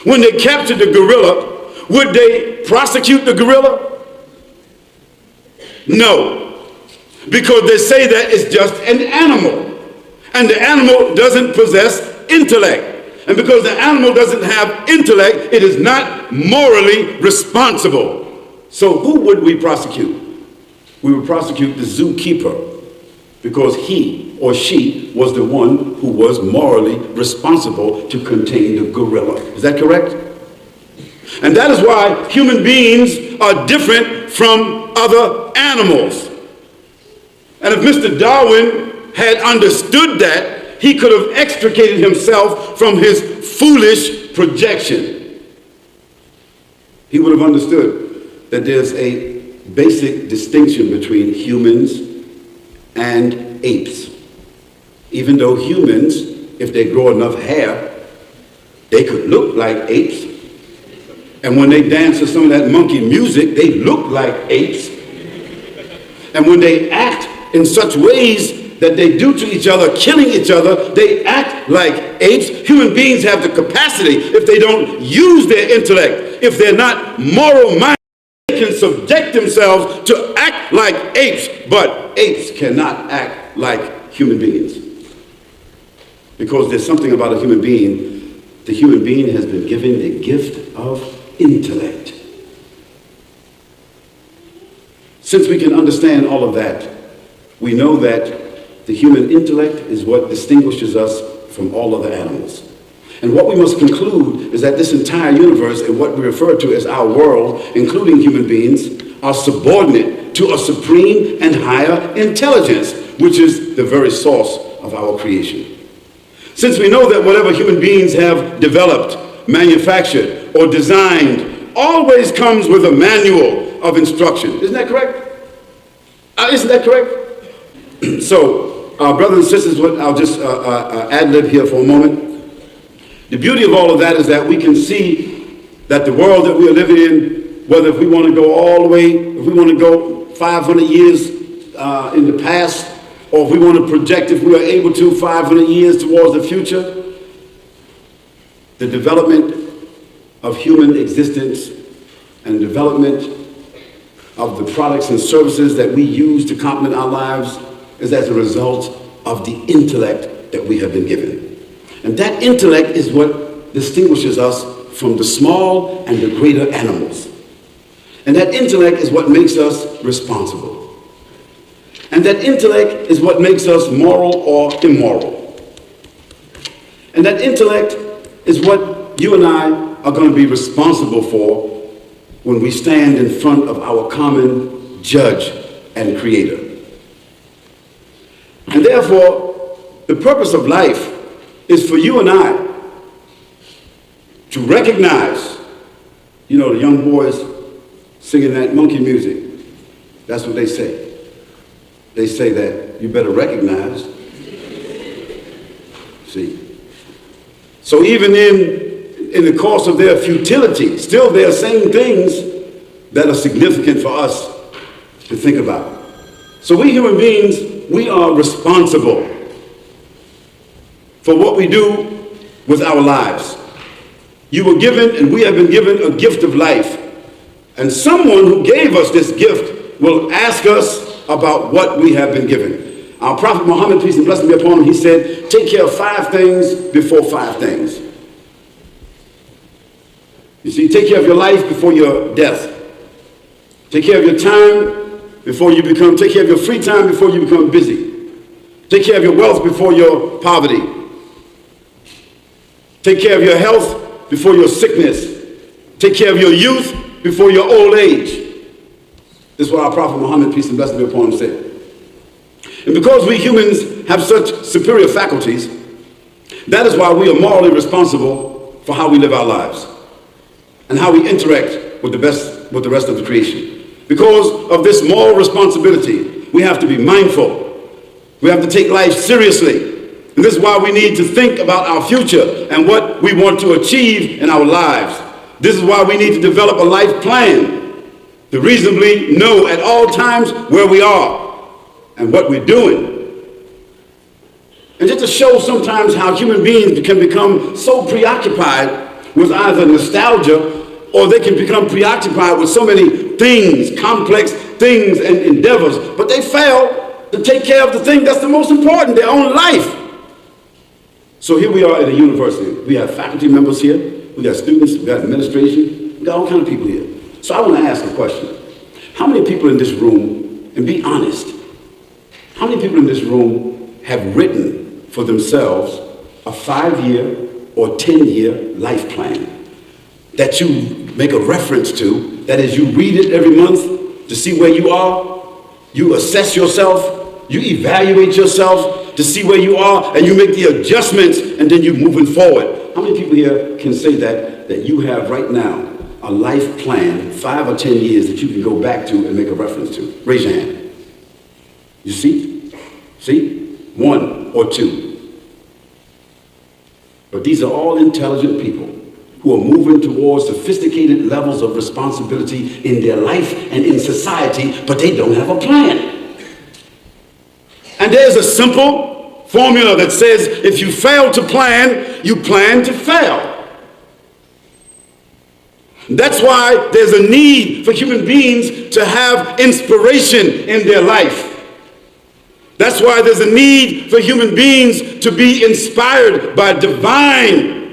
when they captured the gorilla, would they prosecute the gorilla? No, because they say that it's just an animal, and the animal doesn't possess intellect. And because the animal doesn't have intellect, it is not morally responsible. So who would we prosecute? We would prosecute the zookeeper, because he or she was the one who was morally responsible to contain the gorilla. Is that correct? And that is why human beings are different from other animals. And if Mr. Darwin had understood that, he could have extricated himself from his foolish projection. He would have understood that there's a basic distinction between humans and apes. Even though humans, if they grow enough hair, they could look like apes. And when they dance to some of that monkey music, they look like apes. And when they act in such ways that they do to each other, killing each other, they act like apes. Human beings have the capacity, if they don't use their intellect, if they're not moral-minded, they can subject themselves to act like apes, but apes cannot act like human beings. Because there's something about a human being. The human being has been given the gift of intellect. Since we can understand all of that, we know that the human intellect is what distinguishes us from all other animals. And what we must conclude is that this entire universe and what we refer to as our world, including human beings, are subordinate to a supreme and higher intelligence, which is the very source of our creation. Since we know that whatever human beings have developed, manufactured, or designed always comes with a manual of instruction. Isn't that correct? Isn't that correct? So, brothers and sisters, I'll just ad-lib here for a moment. The beauty of all of that is that we can see that the world that we are living in, whether if we want to go all the way, if we want to go 500 years in the past, or if we want to project, if we are able to, 500 years towards the future, the development of human existence and development of the products and services that we use to complement our lives is as a result of the intellect that we have been given. And that intellect is what distinguishes us from the small and the greater animals. And that intellect is what makes us responsible. And that intellect is what makes us moral or immoral. And that intellect is what you and I are going to be responsible for when we stand in front of our common judge and creator. And therefore, the purpose of life is for you and I to recognize, you know, the young boys singing that monkey music. That's what they say. They say that you better recognize. See? So even in the course of their futility, still they are saying things that are significant for us to think about. So we human beings, we are responsible for what we do with our lives. You were given, and we have been given, a gift of life. And someone who gave us this gift will ask us about what we have been given. Our Prophet Muhammad, peace and blessing be upon him, he said, take care of 5 things before 5 things. You see, take care of your life before your death. Take care of your time before you become, take care of your free time before you become busy. Take care of your wealth before your poverty. Take care of your health before your sickness. Take care of your youth before your old age. This is what our Prophet Muhammad, peace and blessing be upon him, said. And because we humans have such superior faculties, that is why we are morally responsible for how we live our lives and how we interact with the rest of the creation. Because of this moral responsibility, we have to be mindful. We have to take life seriously. And this is why we need to think about our future and what we want to achieve in our lives. This is why we need to develop a life plan to reasonably know at all times where we are and what we're doing. And just to show sometimes how human beings can become so preoccupied with either nostalgia, or they can become preoccupied with so many things, complex things and endeavors, but they fail to take care of the thing that's the most important, their own life. So here we are at a university. We have faculty members here, we got students, we got administration, we got all kinds of people here. So I want to ask a question. How many people in this room, and be honest, how many people in this room have written for themselves a 5-year or 10-year life plan that you make a reference to, that is, you read it every month to see where you are, you assess yourself, you evaluate yourself to see where you are, and you make the adjustments, and then you're moving forward? How many people here can say that you have right now a life plan, 5 or 10 years, that you can go back to and make a reference to? Raise your hand. You see? See? 1 or 2. But these are all intelligent people who are moving towards sophisticated levels of responsibility in their life and in society, but they don't have a plan. And there's a simple formula that says if you fail to plan, you plan to fail. That's why there's a need for human beings to have inspiration in their life. That's why there's a need for human beings to be inspired by divine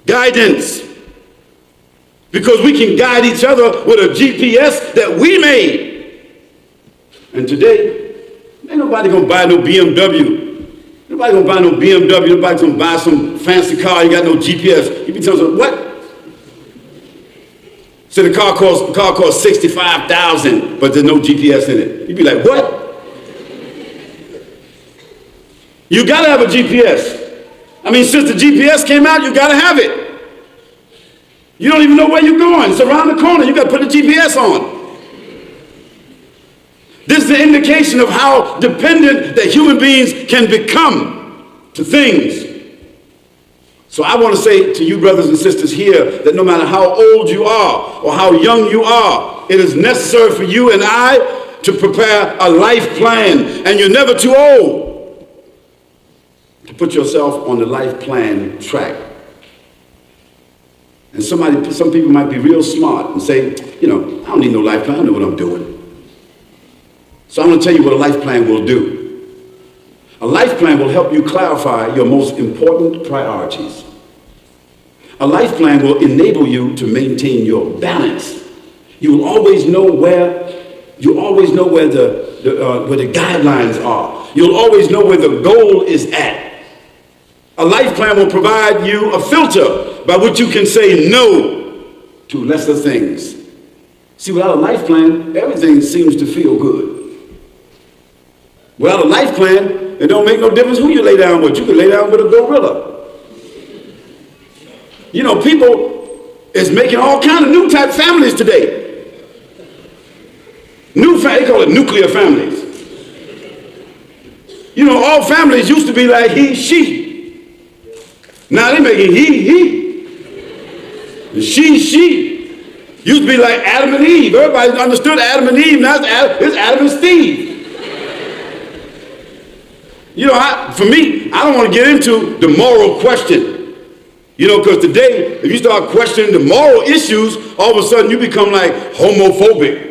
guidance. Because we can guide each other with a GPS that we made. And today, ain't nobody gonna buy no BMW. Nobody gonna buy no BMW. Nobody's gonna buy some fancy car. You got no GPS. You be telling them, what? So the car costs $65,000, but there's no GPS in it. You'd be like, what? You gotta have a GPS. I mean, since the GPS came out, you gotta have it. You don't even know where you're going. It's around the corner. You gotta put the GPS on. This is the indication of how dependent that human beings can become to things. So I want to say to you brothers and sisters here that no matter how old you are or how young you are, it is necessary for you and I to prepare a life plan. And you're never too old to put yourself on the life plan track. And some people might be real smart and say, you know, I don't need no life plan. I know what I'm doing. So I'm going to tell you what a life plan will do. A life plan will help you clarify your most important priorities. A life plan will enable you to maintain your balance. You will always know where the guidelines are. You'll always know where the goal is at. A life plan will provide you a filter by which you can say no to lesser things. See, without a life plan, everything seems to feel good. Well, a life plan, it don't make no difference who you lay down with. You can lay down with a gorilla. You know, people is making all kind of new type families today. They call it nuclear families. You know, all families used to be like he, she. Now they making he. She. Used to be like Adam and Eve. Everybody understood Adam and Eve. Now it's Adam and Steve. You know, for me, I don't want to get into the moral question. You know, because today, if you start questioning the moral issues, all of a sudden you become like homophobic.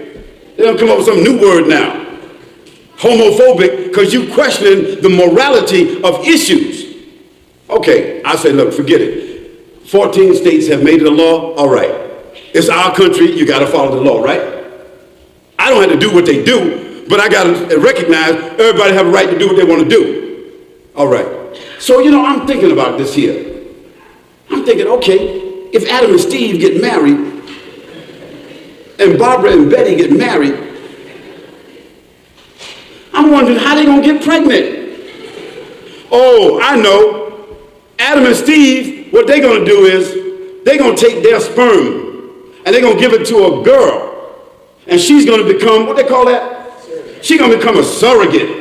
They don't come up with some new word now. Homophobic, because you questioning the morality of issues. Okay, I say, look, forget it. 14 states have made it a law. All right. It's our country. You got to follow the law, right? I don't have to do what they do, but I got to recognize everybody have a right to do what they want to do. All right. So, you know, I'm thinking about this here. I'm thinking, okay, if Adam and Steve get married and Barbara and Betty get married, I'm wondering how they going to get pregnant. Oh, I know. Adam and Steve, what they're going to do is they're going to take their sperm and they're going to give it to a girl. And she's going to become, what they call that? She's going to become a surrogate.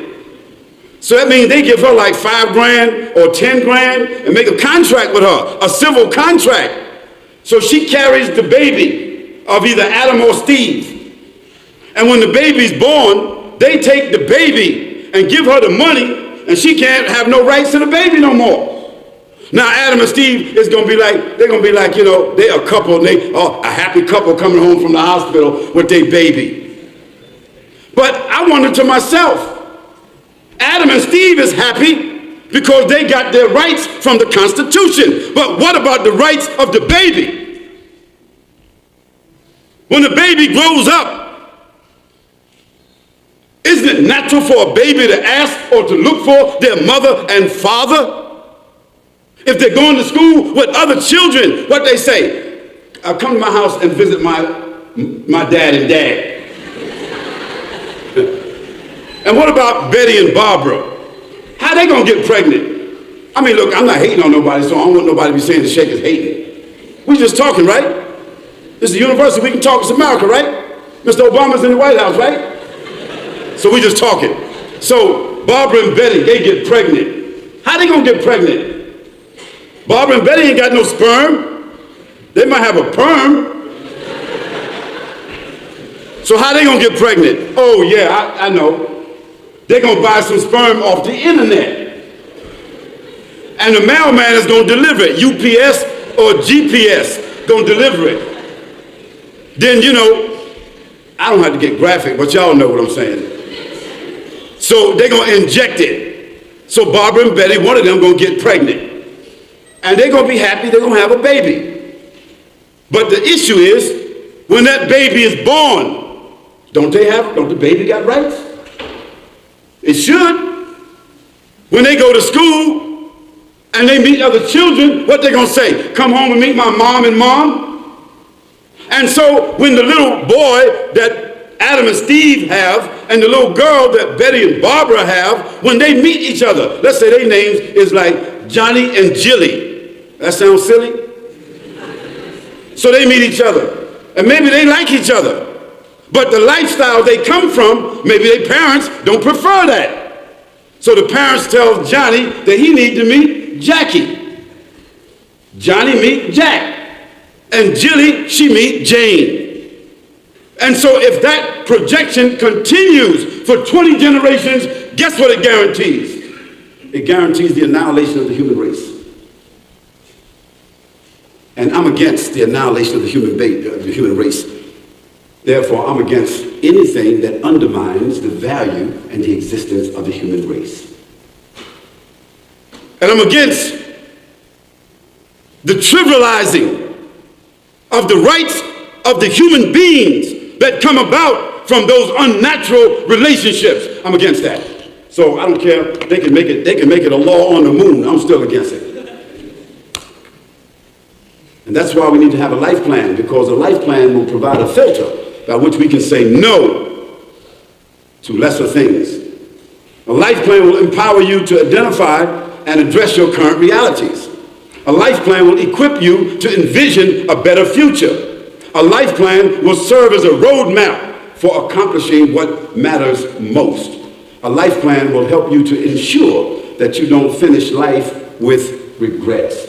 So that means they give her like $5,000 or $10,000 and make a contract with her, a civil contract. So she carries the baby of either Adam or Steve. And when the baby's born, they take the baby and give her the money, and she can't have no rights to the baby no more. Now Adam and Steve is going to be like, they're going to be like, you know, they're a couple, and they are a happy couple coming home from the hospital with their baby. But I wonder to myself, Adam and Steve is happy because they got their rights from the Constitution. But what about the rights of the baby? When the baby grows up, isn't it natural for a baby to ask or to look for their mother and father? If they're going to school with other children, what they say, come to my house and visit my dad and dad. And what about Betty and Barbara? How they gonna get pregnant? I mean, look, I'm not hating on nobody, so I don't want nobody to be saying the Sheikh is hating. We just talking, right? This is a university, we can talk. It's America, right? Mr. Obama's in the White House, right? So we just talking. So Barbara and Betty, they get pregnant. How they gonna get pregnant? Barbara and Betty ain't got no sperm. They might have a perm. So how they gonna get pregnant? Oh yeah, I know. They're gonna buy some sperm off the internet. And the mailman is gonna deliver it. UPS or GPS gonna deliver it. Then, you know, I don't have to get graphic, but y'all know what I'm saying. So they're gonna inject it. So Barbara and Betty, one of them gonna get pregnant. And they're gonna be happy, they're gonna have a baby. But the issue is, when that baby is born, don't the baby got rights? It should. When they go to school and they meet other children, what they gonna say? Come home and meet my mom and mom? And so when the little boy that Adam and Steve have and the little girl that Betty and Barbara have, when they meet each other, let's say their names is like Johnny and Jilly. That sounds silly? So they meet each other. And maybe they like each other. But the lifestyle they come from, maybe their parents don't prefer that. So the parents tell Johnny that he needs to meet Jackie. Johnny meet Jack. And Jilly, she meet Jane. And so if that projection continues for 20 generations, guess what it guarantees? It guarantees the annihilation of the human race. And I'm against the annihilation of the human race. Therefore, I'm against anything that undermines the value and the existence of the human race. And I'm against the trivializing of the rights of the human beings that come about from those unnatural relationships. I'm against that. So I don't care. They can make it a law on the moon. I'm still against it. And that's why we need to have a life plan, because a life plan will provide a filter by which we can say no to lesser things. A life plan will empower you to identify and address your current realities. A life plan will equip you to envision a better future. A life plan will serve as a roadmap for accomplishing what matters most. A life plan will help you to ensure that you don't finish life with regrets.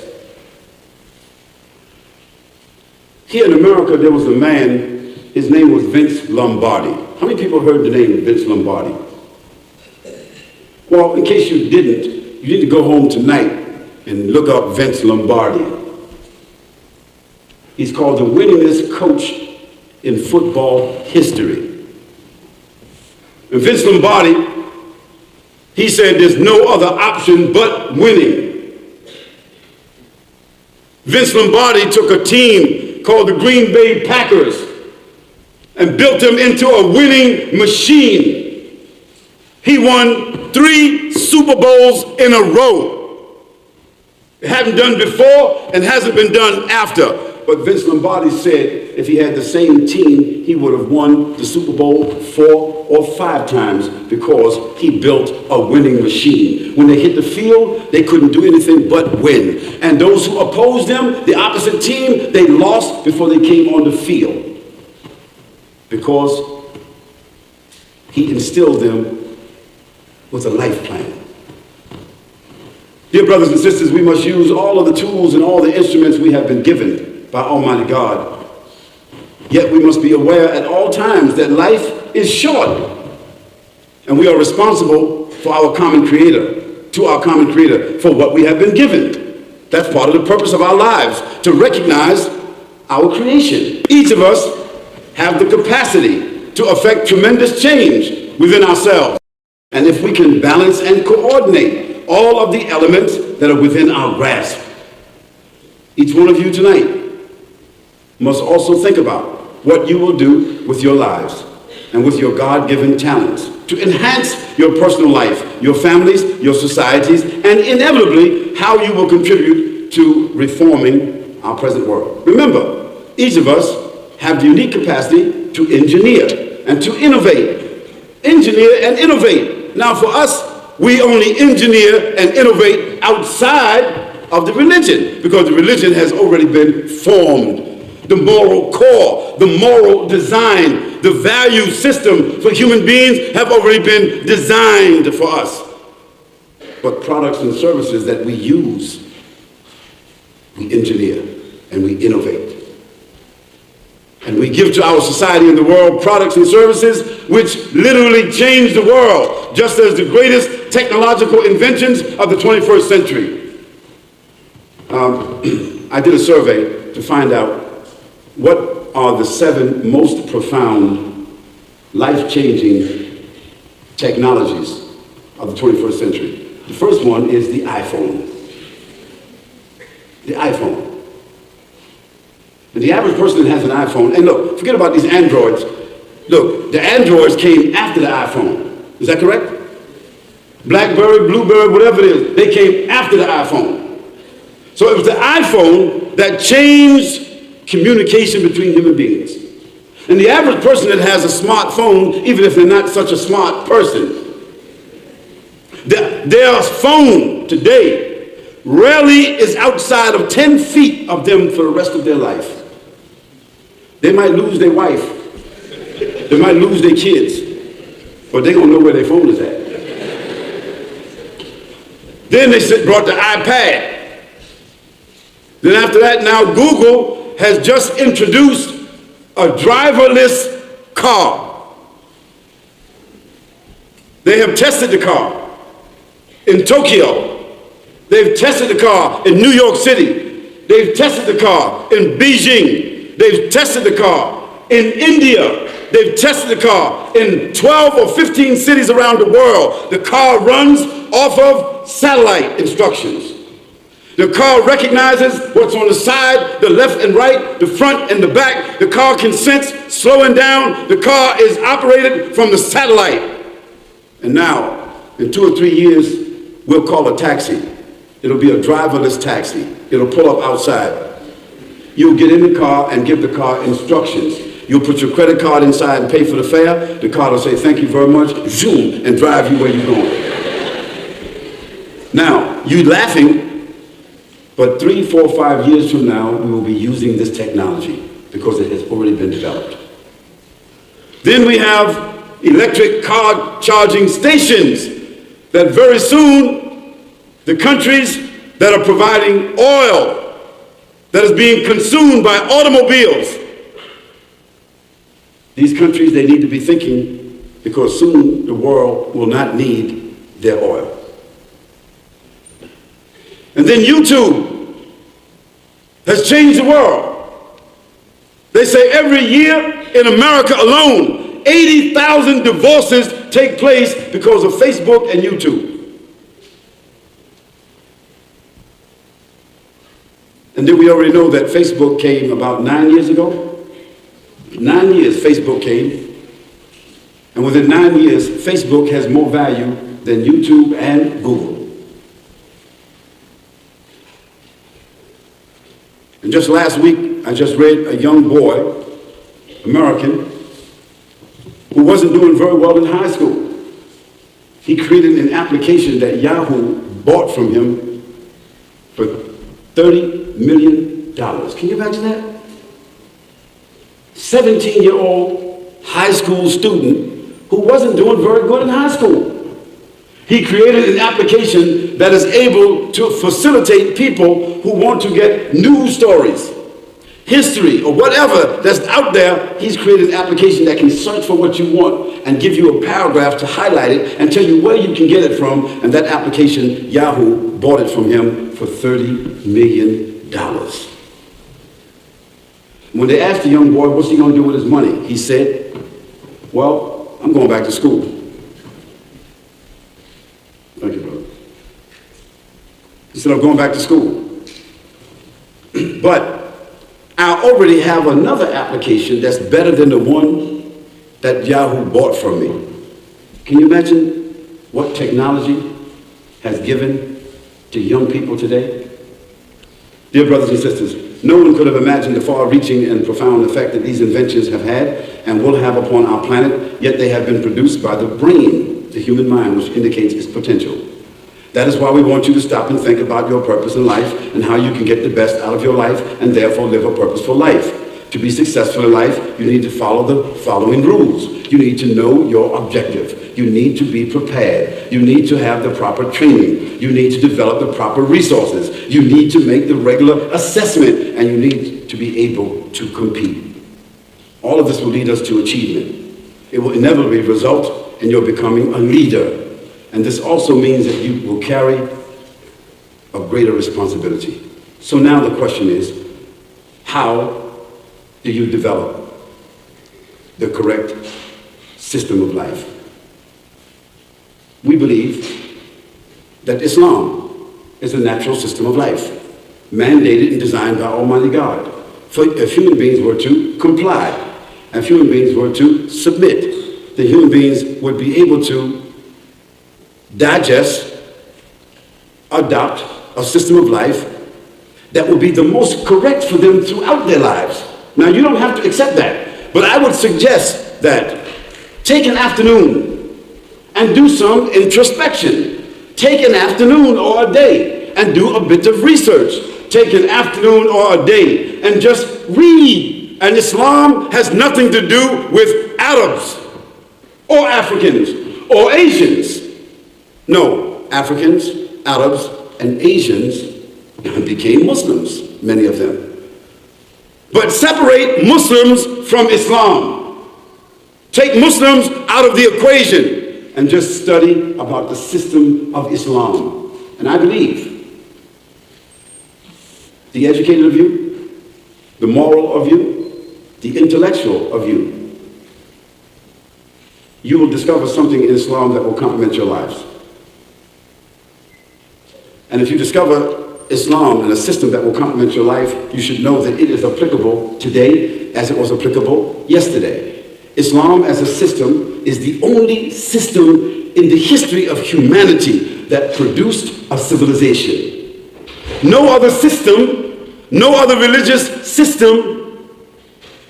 Here in America, there was a man, his name was Vince Lombardi. How many people heard the name Vince Lombardi? Well, in case you didn't, you need to go home tonight and look up Vince Lombardi. He's called the winningest coach in football history. And Vince Lombardi, he said there's no other option but winning. Vince Lombardi took a team called the Green Bay Packers and built them into a winning machine. He won 3 Super Bowls in a row. It hadn't done before and hasn't been done after. But Vince Lombardi said if he had the same team, he would have won the Super Bowl 4 or 5 times because he built a winning machine. When they hit the field, they couldn't do anything but win. And those who opposed them, the opposite team, they lost before they came on the field because he instilled them with a life plan. Dear brothers and sisters, we must use all of the tools and all the instruments we have been given by Almighty God. Yet we must be aware at all times that life is short, and we are responsible for our common creator, to our common creator, for what we have been given. That's part of the purpose of our lives, to recognize our creation. Each of us have the capacity to affect tremendous change within ourselves. And if we can balance and coordinate all of the elements that are within our grasp, each one of you tonight must also think about what you will do with your lives and with your God-given talents to enhance your personal life, your families, your societies, and inevitably how you will contribute to reforming our present world. Remember, each of us have the unique capacity to engineer and to innovate. Engineer and innovate. Now for us, we only engineer and innovate outside of the religion because the religion has already been formed. The moral core, the moral design, the value system for human beings have already been designed for us. But products and services that we use, we engineer and we innovate. And we give to our society and the world products and services which literally change the world, just as the greatest technological inventions of the 21st century. I did a survey to find out what are the 7 most profound, life-changing technologies of the 21st century. The first one is the iPhone. The iPhone. And the average person that has an iPhone, and look, forget about these Androids. Look, the Androids came after the iPhone. Is that correct? BlackBerry, Bluebird, whatever it is, they came after the iPhone. So it was the iPhone that changed communication between human beings. And the average person that has a smartphone, even if they're not such a smart person, their phone today rarely is outside of 10 feet of them for the rest of their life. They might lose their wife, they might lose their kids, but they don't know where their phone is at. Then they brought the iPad. Then after that, now Google has just introduced a driverless car. They have tested the car in Tokyo. They've tested the car in New York City. They've tested the car in Beijing. They've tested the car in India. They've tested the car in 12 or 15 cities around the world. The car runs off of satellite instructions. The car recognizes what's on the side, the left and right, the front and the back. The car can sense slowing down. The car is operated from the satellite. And now, in 2 or 3 years, we'll call a taxi. It'll be a driverless taxi. It'll pull up outside. You'll get in the car and give the car instructions. You'll put your credit card inside and pay for the fare. The car will say, thank you very much, zoom, and drive you where you're going. Now, you laughing, but 3, 4, 5 years from now, we will be using this technology because it has already been developed. Then we have electric car charging stations that very soon the countries that are providing oil that is being consumed by automobiles, these countries, they need to be thinking, because soon the world will not need their oil. And then YouTube has changed the world. They say every year in America alone, 80,000 divorces take place because of Facebook and YouTube. And then we already know that Facebook came about 9 years ago. 9 years Facebook came, and within 9 years, Facebook has more value than YouTube and Google. And just last week, I just read a young boy, American, who wasn't doing very well in high school. He created an application that Yahoo bought from him for $30 million. Can you imagine that? 17-year-old high school student who wasn't doing very good in high school. He created an application that is able to facilitate people who want to get news stories, history, or whatever that's out there. He's created an application that can search for what you want and give you a paragraph to highlight it and tell you where you can get it from. And that application, Yahoo bought it from him for $30 million. When they asked the young boy, what's he going to do with his money? He said, well, I'm going back to school. Thank you, brother. He said, I'm going back to school. But I already have another application that's better than the one that Yahoo bought from me. Can you imagine what technology has given to young people today? Dear brothers and sisters, no one could have imagined the far-reaching and profound effect that these inventions have had and will have upon our planet, yet they have been produced by the brain, the human mind, which indicates its potential. That is why we want you to stop and think about your purpose in life and how you can get the best out of your life and therefore live a purposeful life. To be successful in life, you need to follow the following rules. You need to know your objective. You need to be prepared. You need to have the proper training. You need to develop the proper resources. You need to make the regular assessment, and you need to be able to compete. All of this will lead us to achievement. It will inevitably result in your becoming a leader. And this also means that you will carry a greater responsibility. So now the question is, how do you develop the correct system of life? We believe that Islam is a natural system of life, mandated and designed by Almighty God. For if human beings were to comply, if human beings were to submit, the human beings would be able to digest, adopt a system of life that would be the most correct for them throughout their lives. Now, you don't have to accept that, but I would suggest that take an afternoon and do some introspection. Take an afternoon or a day and do a bit of research. Take an afternoon or a day and just read. And Islam has nothing to do with Arabs or Africans or Asians. No, Africans, Arabs, and Asians became Muslims, many of them. But separate Muslims from Islam. Take Muslims out of the equation and just study about the system of Islam. And I believe the educated of you, the moral of you, the intellectual of you, you will discover something in Islam that will complement your lives. And if you discover Islam and a system that will complement your life, you should know that it is applicable today as it was applicable yesterday. Islam as a system is the only system in the history of humanity that produced a civilization. No other system, no other religious system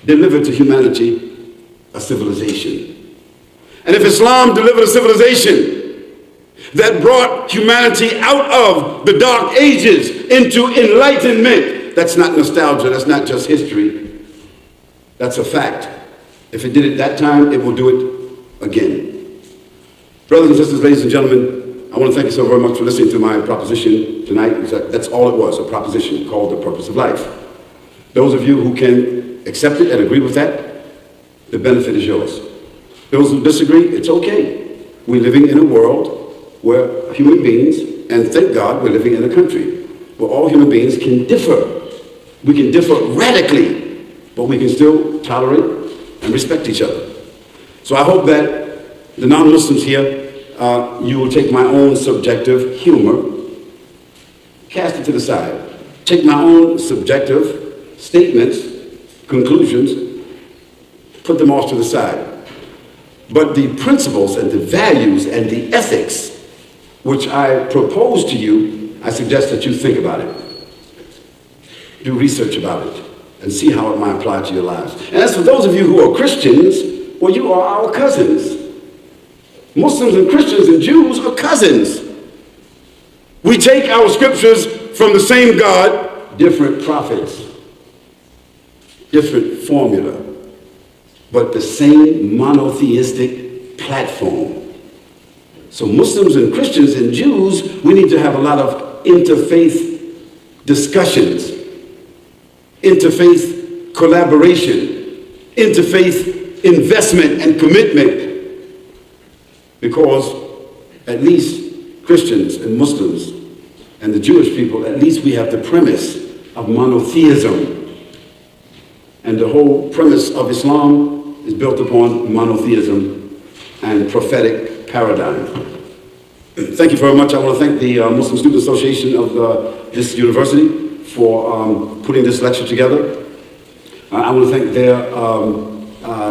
delivered to humanity a civilization. And if Islam delivered a civilization, that brought humanity out of the dark ages into enlightenment. That's not nostalgia, that's not just history. That's a fact. If it did it that time, it will do it again. Brothers and sisters, ladies and gentlemen, I want to thank you so very much for listening to my proposition tonight. That's all it was, a proposition called The Purpose of Life. Those of you who can accept it and agree with that, the benefit is yours. Those who disagree, it's okay. We're living in a world where human beings, and thank God we're living in a country where all human beings can differ. We can differ radically, but we can still tolerate and respect each other. So I hope that the non-Muslims here, you will take my own subjective humor, cast it to the side. Take my own subjective statements, conclusions, put them off to the side. But the principles and the values and the ethics which I propose to you, I suggest that you think about it. Do research about it and see how it might apply to your lives. And as for those of you who are Christians, well, you are our cousins. Muslims and Christians and Jews are cousins. We take our scriptures from the same God, different prophets, different formula, but the same monotheistic platform. So Muslims and Christians and Jews, we need to have a lot of interfaith discussions, interfaith collaboration, interfaith investment and commitment, because at least Christians and Muslims and the Jewish people, at least we have the premise of monotheism. And the whole premise of Islam is built upon monotheism and prophetic paradigm. Thank you very much. I want to thank the Muslim Student Association of this university for putting this lecture together. I want to thank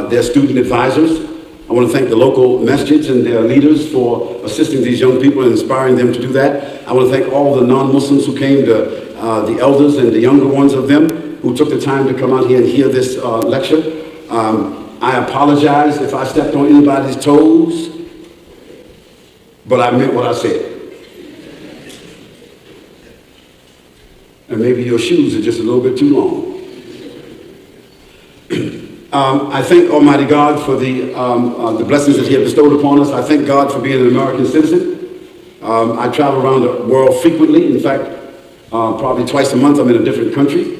their student advisors. I want to thank the local masjids and their leaders for assisting these young people and inspiring them to do that. I want to thank all the non-Muslims who came, the elders and the younger ones of them who took the time to come out here and hear this lecture. I apologize if I stepped on anybody's toes, but I meant what I said. And maybe your shoes are just a little bit too long. I thank Almighty God for the blessings that He has bestowed upon us. I thank God for being an American citizen. I travel around the world frequently. In fact, probably twice a month I'm in a different country.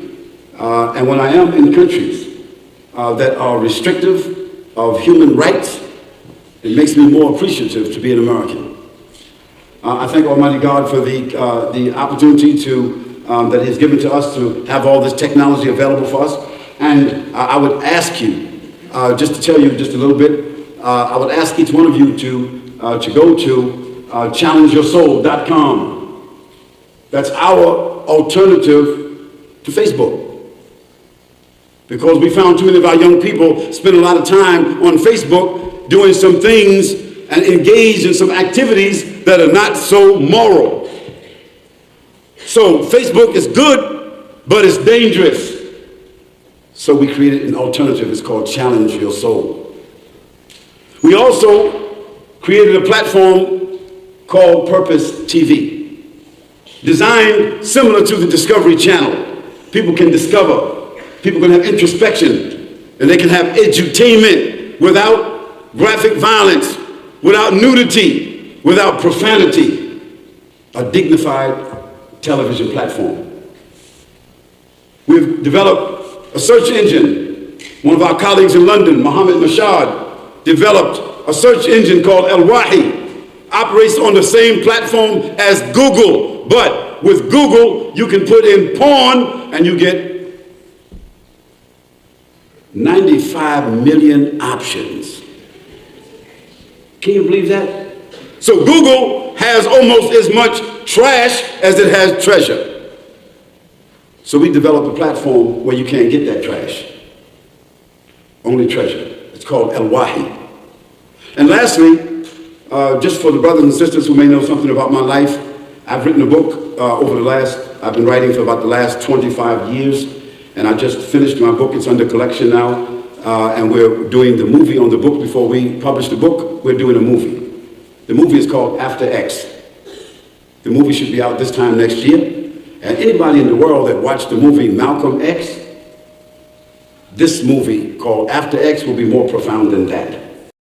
And when I am in countries that are restrictive of human rights, it makes me more appreciative to be an American. I thank Almighty God for the opportunity that He has given to us to have all this technology available for us. And I would ask you, just to tell you just a little bit, I would ask each one of you to go to challengeyoursoul.com. That's our alternative to Facebook. Because we found too many of our young people spend a lot of time on Facebook doing some things and engaged in some activities that are not so moral. So Facebook is good, but it's dangerous. So we created an alternative. It's called Challenge Your Soul. We also created a platform called Purpose TV, designed similar to the Discovery Channel. People can discover. People can have introspection, and they can have edutainment without graphic violence, without nudity, without profanity. A dignified television platform. We've developed a search engine. One of our colleagues in London, Mohammed, developed a search engine called Al-Wahi. Operates on the same platform as Google, but with Google, you can put in porn and you get 95 million options. Can you believe that? So Google has almost as much trash as it has treasure. So we developed a platform where you can't get that trash. Only treasure. It's called Al-Wahi. And lastly, just for the brothers and sisters who may know something about my life, I've written a book I've been writing for about the last 25 years. And I just finished my book. It's under collection now. And we're doing the movie on the book. Before we publish the book, we're doing a movie. The movie is called After X. The movie should be out this time next year. And anybody in the world that watched the movie Malcolm X, this movie called After X will be more profound than that.